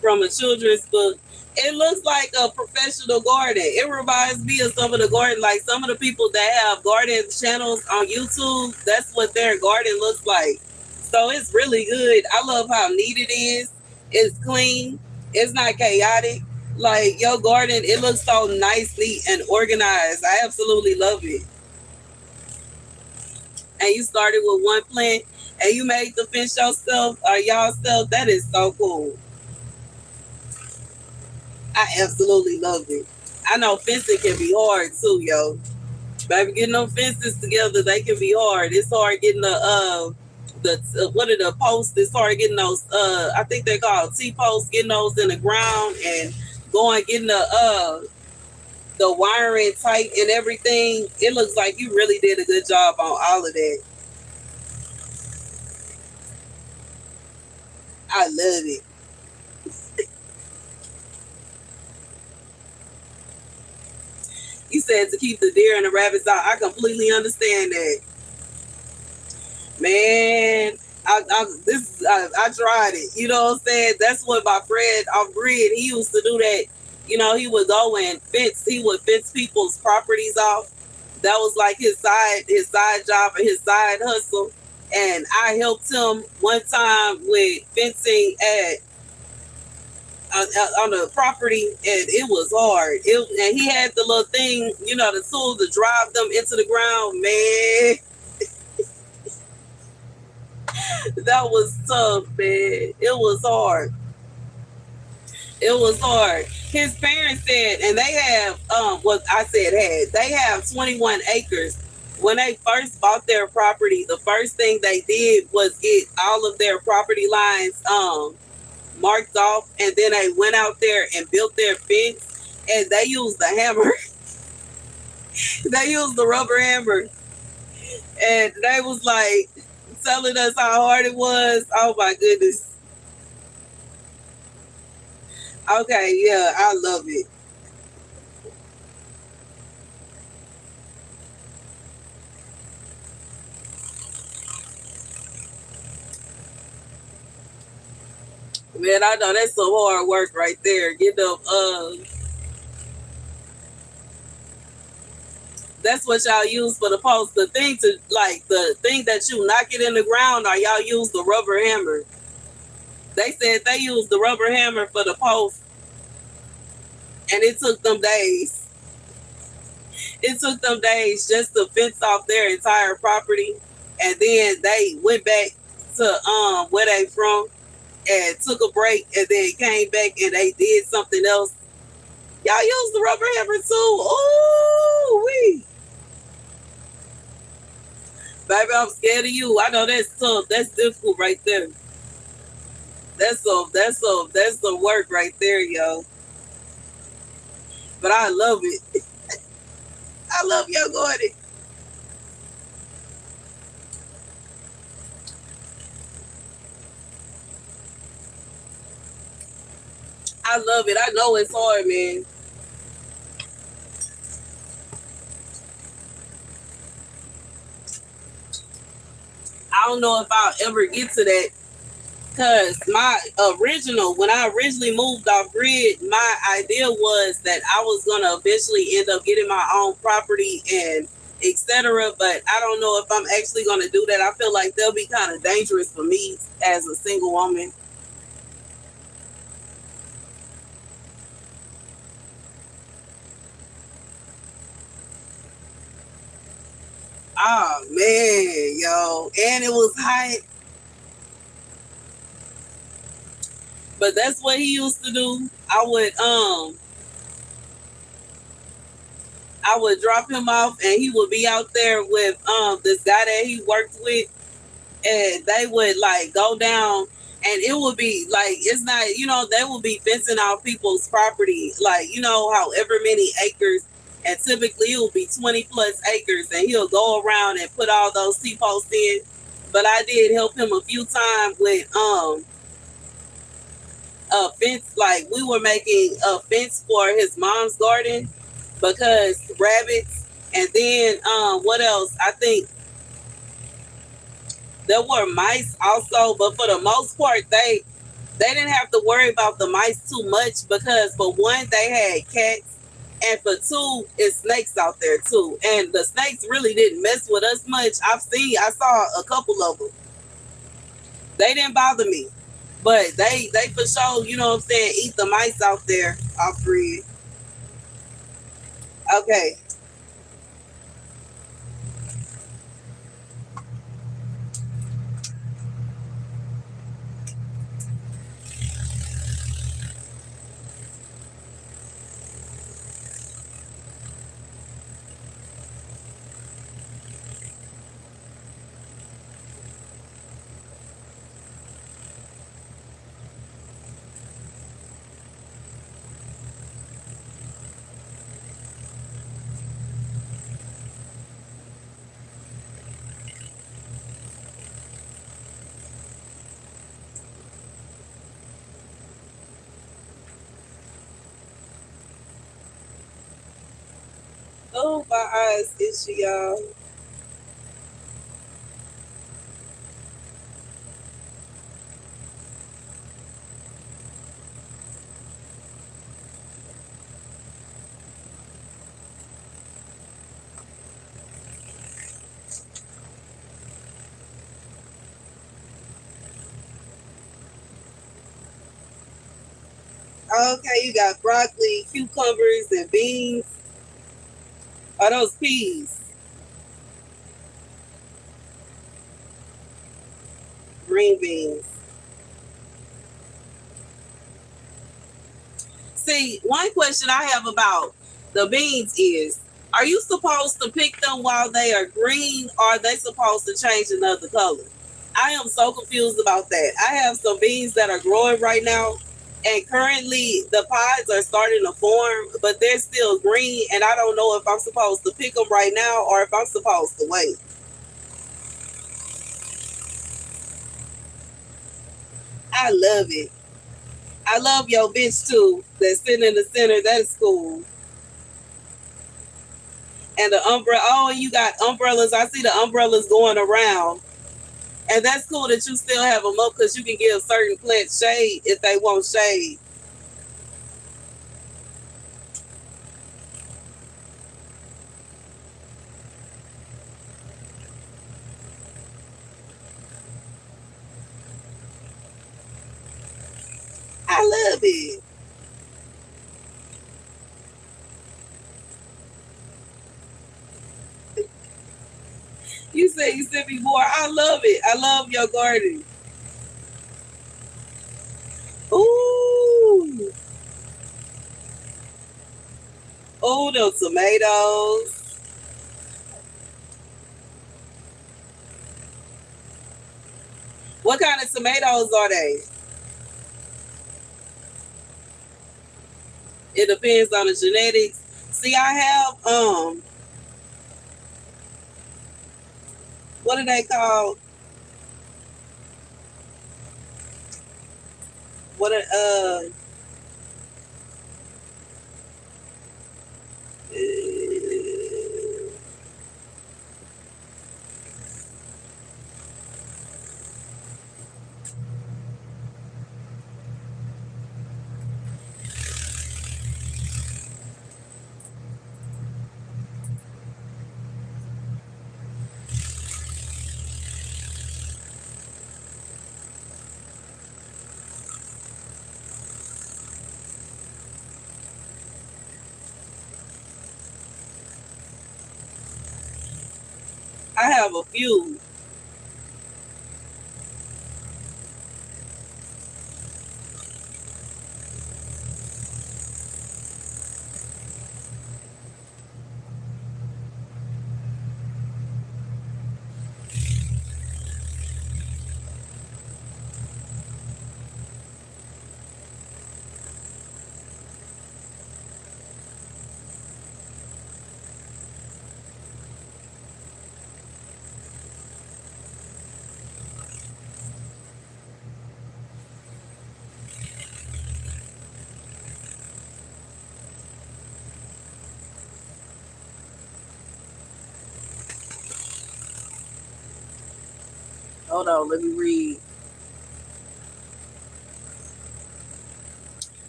From a children's book. It looks like a professional garden. It reminds me of some of the garden, like some of the people that have garden channels on YouTube. That's what their garden looks like. So it's really good. I love how neat it is. It's clean. It's not chaotic. Like your garden, it looks so nice, neat, and organized. I absolutely love it. And you started with one plant and you made the fence yourself or y'all self. That is so cool. I absolutely love it. I know fencing can be hard too, yo. Baby, getting them fences together, they can be hard. It's hard getting the what are the posts? It's hard getting those. I think they're called T posts. Getting those in the ground and going getting the wiring tight and everything. It looks like you really did a good job on all of that. I love it. You said to keep the deer and the rabbits out. I completely understand that. Man, I tried it. You know what I'm saying? That's what my friend off grid, he used to do that. You know, he would go and fence. He would fence people's properties off. That was like his side job and his side hustle. And I helped him one time with fencing at on the property, and it was hard. And he had the little thing, you know, the tool to drive them into the ground. Man, that was tough, man. It was hard. It was hard. His parents said, and they have what I said had. They have 21 acres. When they first bought their property, the first thing they did was get all of their property lines marked off, and then they went out there and built their fence. And they used the hammer. They used the rubber hammer, and they was like telling us how hard it was. Oh my goodness. Okay, yeah, I love it. Man, I know that's some hard work right there. Get them that's what y'all use for the post. The thing to like the thing that you knock it in the ground, or y'all use the rubber hammer. They said they used the rubber hammer for the post, and it took them days. It took them days just to fence off their entire property, and then they went back to where they from and took a break, and then came back and they did something else. Y'all use the rubber hammer too. Ooh, wee. Baby, I'm scared of you. I know that's tough. That's difficult right there. That's some work right there, yo. But I love it. I love your garden. I love it. I know it's hard, man. I don't know if I'll ever get to that. Cause my original, when I originally moved off grid, my idea was that I was gonna eventually end up getting my own property and etc. But I don't know if I'm actually gonna do that. I feel like they'll be kind of dangerous for me as a single woman. Oh man, yo, and it was hot. But that's what he used to do. I would drop him off, and he would be out there with this guy that he worked with, and they would like go down, and it would be like it's not, they would be fencing out people's property, like however many acres, and typically it would be 20 plus acres, and he'll go around and put all those T-posts in. But I did help him a few times with a fence, like we were making a fence for his mom's garden because rabbits. And then what else? I think there were mice also, but for the most part they didn't have to worry about the mice too much because for one they had cats, and for two it's snakes out there too, and the snakes really didn't mess with us much. I saw a couple of them. They didn't bother me, but they for sure, what I'm saying, eat the mice out there off grid. Okay. Oh, my eyes itchy, y'all. Okay, you got broccoli, cucumbers, and beans. Are those peas? Green beans. See, one question I have about the beans is, are you supposed to pick them while they are green, or are they supposed to change another color? I am so confused about that. I have some beans that are growing right now, and currently the pods are starting to form, but they're still green, and I don't know if I'm supposed to pick them right now or if I'm supposed to wait. I love it. I love your bitch too. That's sitting in the center. That is cool. And the umbrella. Oh, and you got umbrellas. I see the umbrellas going around. And that's cool that you still have them up because you can give certain plants shade if they want shade. I love it. You said you sent me more. I love it. I love your garden. Ooh. Oh, those tomatoes. What kind of tomatoes are they? It depends on the genetics. See, I have what are they called? What are I have a few. Hold on, let me read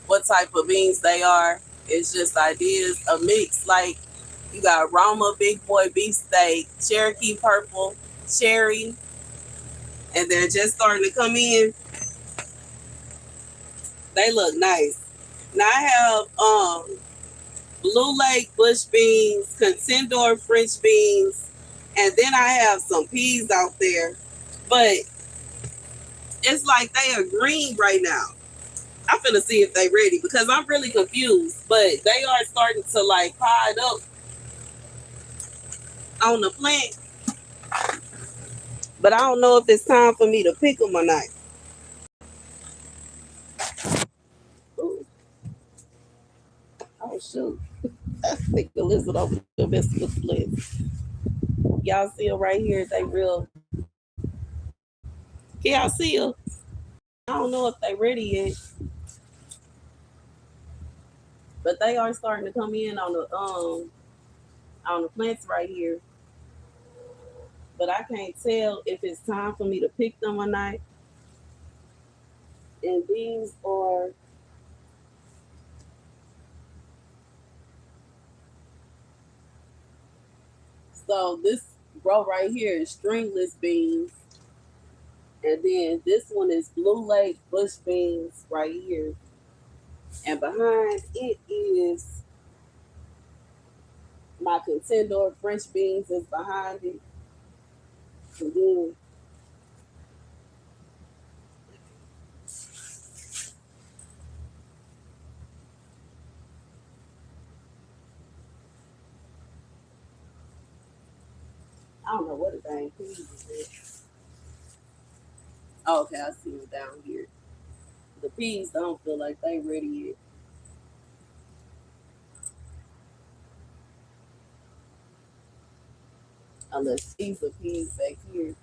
what type of beans they are. It's just ideas, a mix. Like you got Roma, Big Boy, Beefsteak, Cherokee Purple, Cherry, and they're just starting to come in. They look nice. Now I have Blue Lake Bush beans, Contendor French beans, and then I have some peas out there. But it's like they are green right now. I'm finna see if they ready because I'm really confused. But they are starting to like pod up on the plant. But I don't know if it's time for me to pick them or not. Ooh, oh shoot. I think the lizard over the best with the list. Y'all see them right here. They real. Can y'all see them? I don't know if they ready yet. But they are starting to come in on the plants right here. But I can't tell if it's time for me to pick them or not. And these are so this row right here is stringless beans. And then this one is Blue Lake Bush beans right here. And behind it is my Contendor French beans is behind it. And then I don't know what the dang peas is. Oh, okay, I see them down here. The peas don't feel like they ready yet. Unless these are peas back here.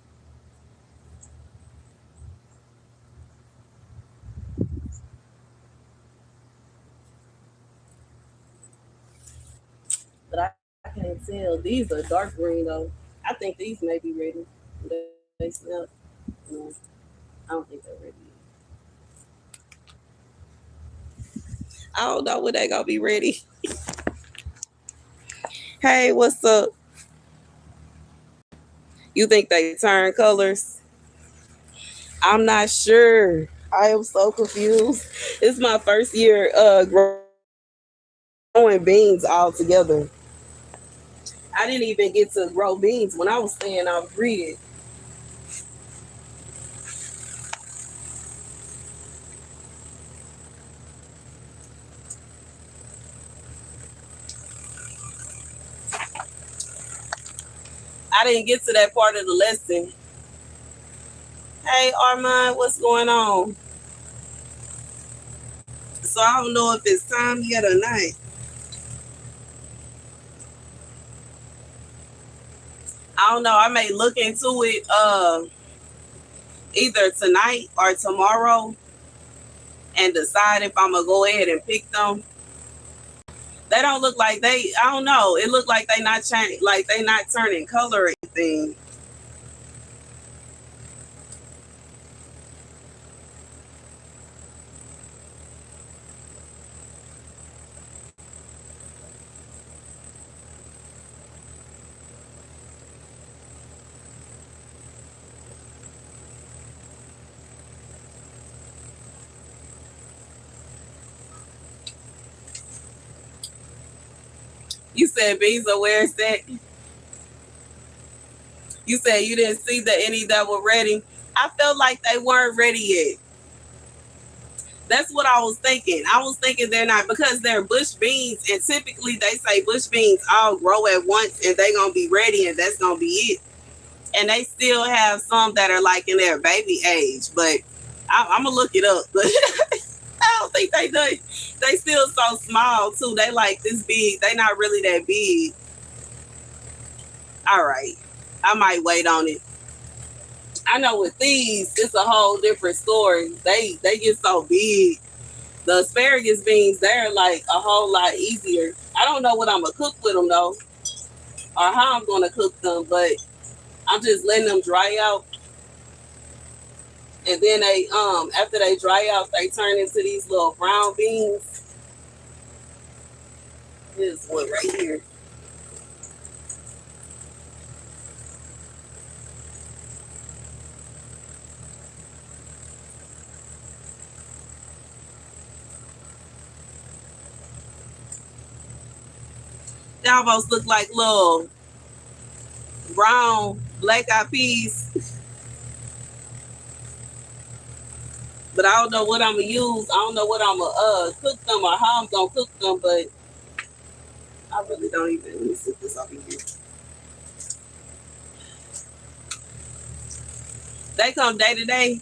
But I can't tell. These are dark green though. I think these may be ready. They smell. No, I don't think they're ready. I don't know when they gonna be ready. Hey, what's up? You think they turn colors? I'm not sure. I am so confused. It's my first year growing beans all together. I didn't even get to grow beans when I was staying off grid. I didn't get to that part of the lesson. Hey Armand, what's going on? So I don't know if it's time yet or not. I don't know. I may look into it either tonight or tomorrow and decide if I'm gonna go ahead and pick them. They don't look like they. I don't know. It look like they not change. Like they not turning color or anything. You said bees are where it's at. You said you didn't see the any that were ready. I felt like they weren't ready yet. That's what I was thinking. I was thinking they're not, because they're bush beans, and typically they say bush beans all grow at once and they gonna be ready and that's gonna be it. And they still have some that are like in their baby age, but I'm gonna look it up. But I don't think they do. They still so small too. They like this big. They not really that big. All right, I might wait on it. I know with these, it's a whole different story. They get so big. The asparagus beans, they're like a whole lot easier. I don't know what I'm gonna cook with them though, or how I'm gonna cook them, but I'm just letting them dry out. And then they after they dry out, they turn into these little brown beans. Here's one right here. They almost look like little brown black eyed peas. But I don't know what I'm gonna use. I don't know what I'm gonna cook them or how I'm gonna cook them, but I really don't even. Let me sit this over here. They come day to day.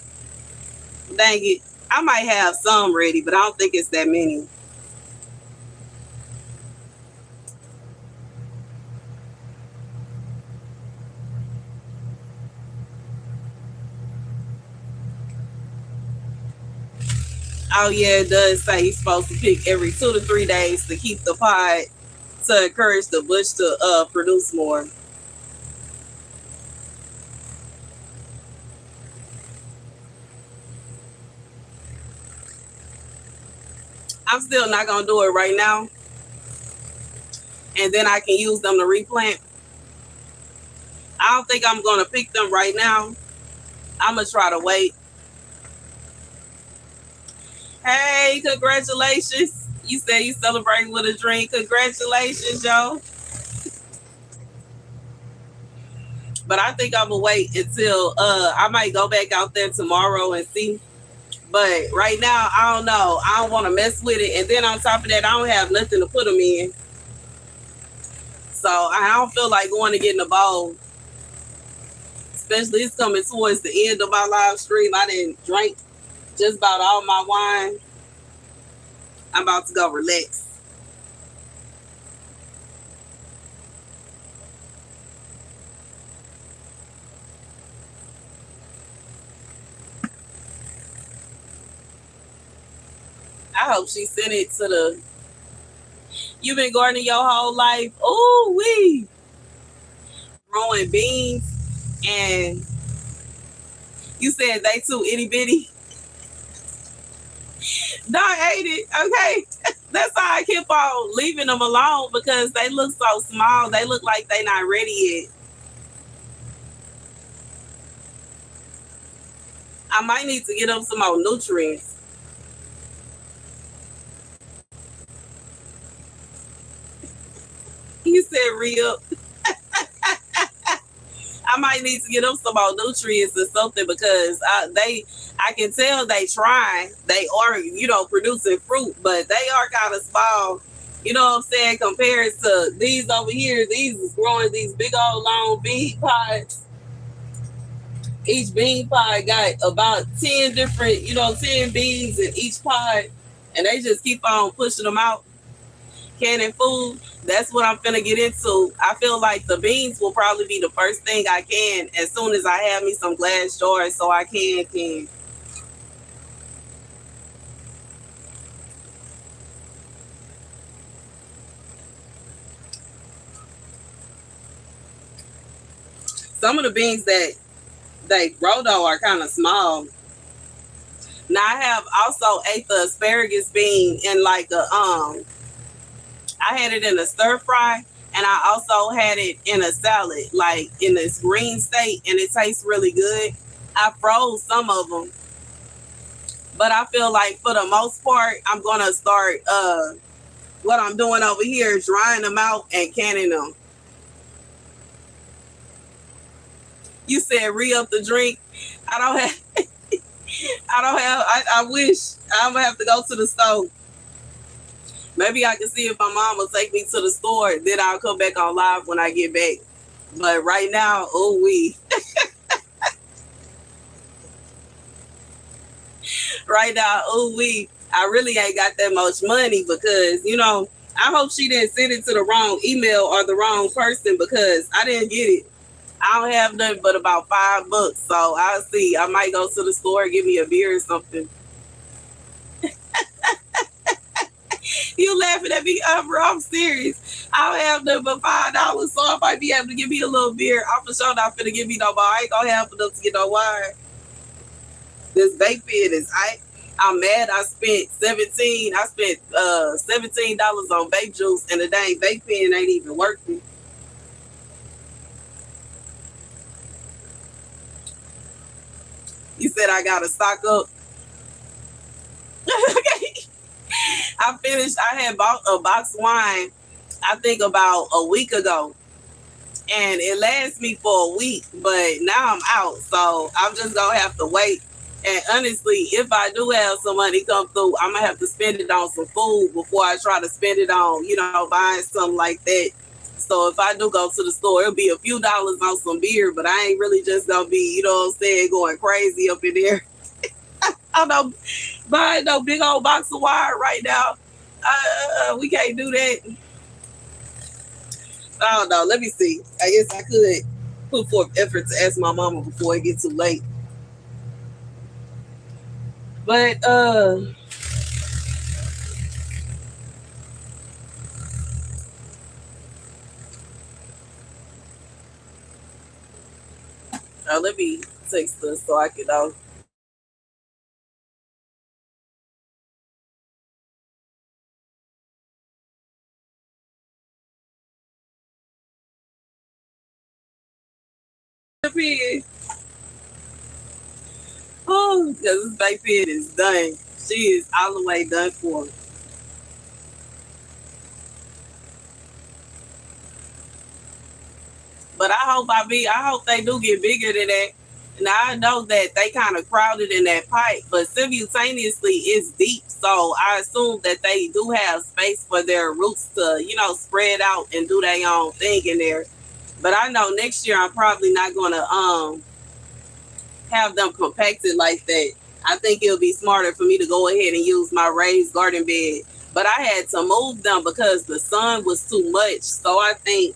Dang it. I might have some ready, but I don't think it's that many. Oh yeah, it does say you're supposed to pick every 2 to 3 days to keep the pod to encourage the bush to produce more. I'm still not gonna do it right now, and then I can use them to replant. I don't think I'm gonna pick them right now. I'm gonna try to wait. Hey, congratulations! You said you celebrating with a drink. Congratulations, Joe. But I think I'm gonna wait until I might go back out there tomorrow and see. But right now, I don't know. I don't want to mess with it. And then on top of that, I don't have nothing to put them in. So I don't feel like going to get in the bowl. Especially it's coming towards the end of my live stream. I didn't drink just about all my wine. I'm about to go relax. I hope she sent it to the. You've been gardening your whole life. Oh, we growing beans, and you said they too itty bitty. No, I hate it. Okay, that's how I keep on leaving them alone because they look so small. They look like they not ready yet. I might need to get them some more nutrients. You said real. I might need to get them some more nutrients or something because I can tell they trying. They are, producing fruit, but they are kind of small. You know what I'm saying? Compared to these over here, these is growing these big old long bean pods. Each bean pod got about 10 different, 10 beans in each pod, and they just keep on pushing them out, canning food. That's what I'm finna get into. I feel like the beans will probably be the first thing I can as soon as I have me some glass jars so I can. Some of the beans that they grow though are kind of small. Now I have also ate the asparagus bean in like I had it in a stir fry, and I also had it in a salad, like in this green state, and it tastes really good. I froze some of them, but I feel like for the most part, I'm gonna start what I'm doing over here, drying them out and canning them. You said re-up the drink. I don't have. I don't have. I wish I'm gonna have to go to the store. Maybe I can see if my mom will take me to the store. Then I'll come back on live when I get back. But right now, oh we. Right now, oh we. I really ain't got that much money because I hope she didn't send it to the wrong email or the wrong person because I didn't get it. I don't have nothing but about $5, so I'll see. I might go to the store and give me a beer or something. You laughing at me, bro? I'm serious. I don't have nothing but $5, so I might be able to give me a little beer. I'm for sure not finna give me no more. I ain't gonna have enough to get no wine. This vape pen is I'm mad. I spent $17 on vape juice, and the dang vape pen ain't even working. You said I gotta stock up. I finished. I had bought a box of wine, I think about a week ago, and it lasts me for a week. But now I'm out, so I'm just gonna have to wait. And honestly, if I do have some money come through, I'm gonna have to spend it on some food before I try to spend it on, buying something like that. So if I do go to the store, it'll be a few dollars on some beer, but I ain't really just gonna be, going crazy up in there. I'm not buying no big old box of wine right now. We can't do that. I don't know. Let me see. I guess I could put forth effort to ask my mama before it gets too late. But let me text her so I can oh, because this baby is done. She is all the way done for. But I hope they do get bigger than that. Now I know that they kind of crowded in that pipe, but simultaneously it's deep. So I assume that they do have space for their roots to, spread out and do their own thing in there. But I know next year I'm probably not gonna have them compacted like that. I think it'll be smarter for me to go ahead and use my raised garden bed. But I had to move them because the sun was too much. So I think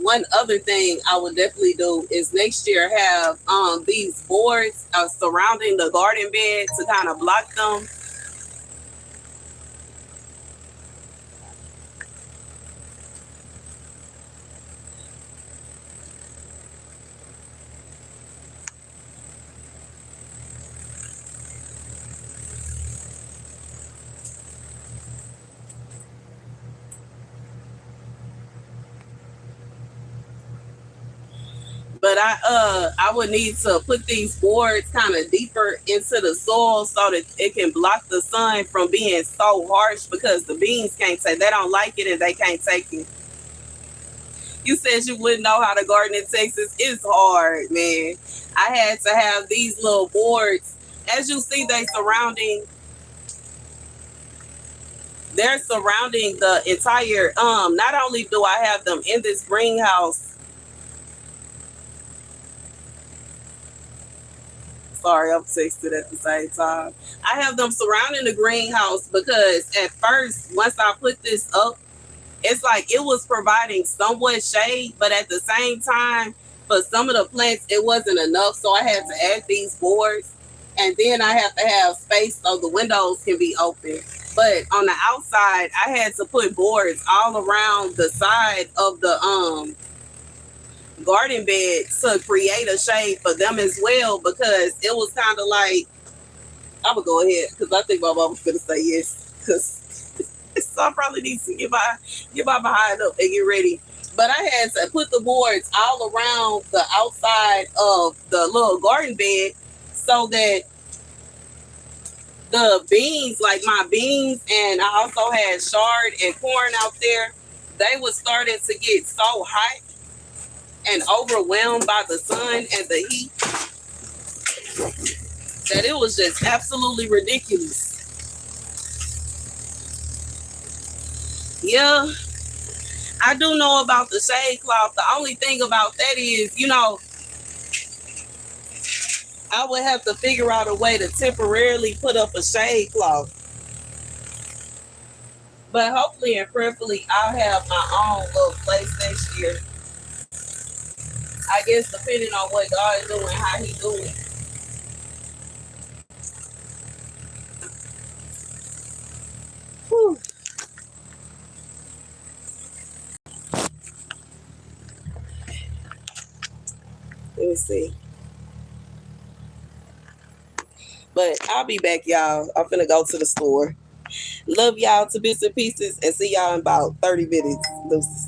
one other thing I would definitely do is next year have these boards surrounding the garden bed to kind of block them. But I would need to put these boards kind of deeper into the soil so that it can block the sun from being so harsh because the beans can't take they don't like it and they can't take it. You said you wouldn't know how to garden in Texas. It's hard, man. I had to have these little boards. As you see, they're surrounding the entire not only do I have them in this greenhouse. Sorry, I'm texting at the same time. I have them surrounding the greenhouse because at first, once I put this up, it's like it was providing somewhat shade, but at the same time, for some of the plants, it wasn't enough. So I had to add these boards, and then I have to have space so the windows can be open. But on the outside, I had to put boards all around the side of the garden bed to create a shade for them as well because it was kind of like I'm gonna go ahead because I think my mama's gonna say yes because so I probably need to get my behind up and get ready. But I had to put the boards all around the outside of the little garden bed so that the beans, like my beans, and I also had chard and corn out there, they was starting to get so hot and overwhelmed by the sun and the heat that it was just absolutely ridiculous. Yeah, I do know about the shade cloth. The only thing about that is, I would have to figure out a way to temporarily put up a shade cloth. But hopefully and prayerfully, I'll have my own little place next year. I guess depending on what God is doing, how He doing. Whew. Let me see. But I'll be back, y'all. I'm finna go to the store. Love y'all to bits and pieces and see y'all in about 30 minutes. Deuces.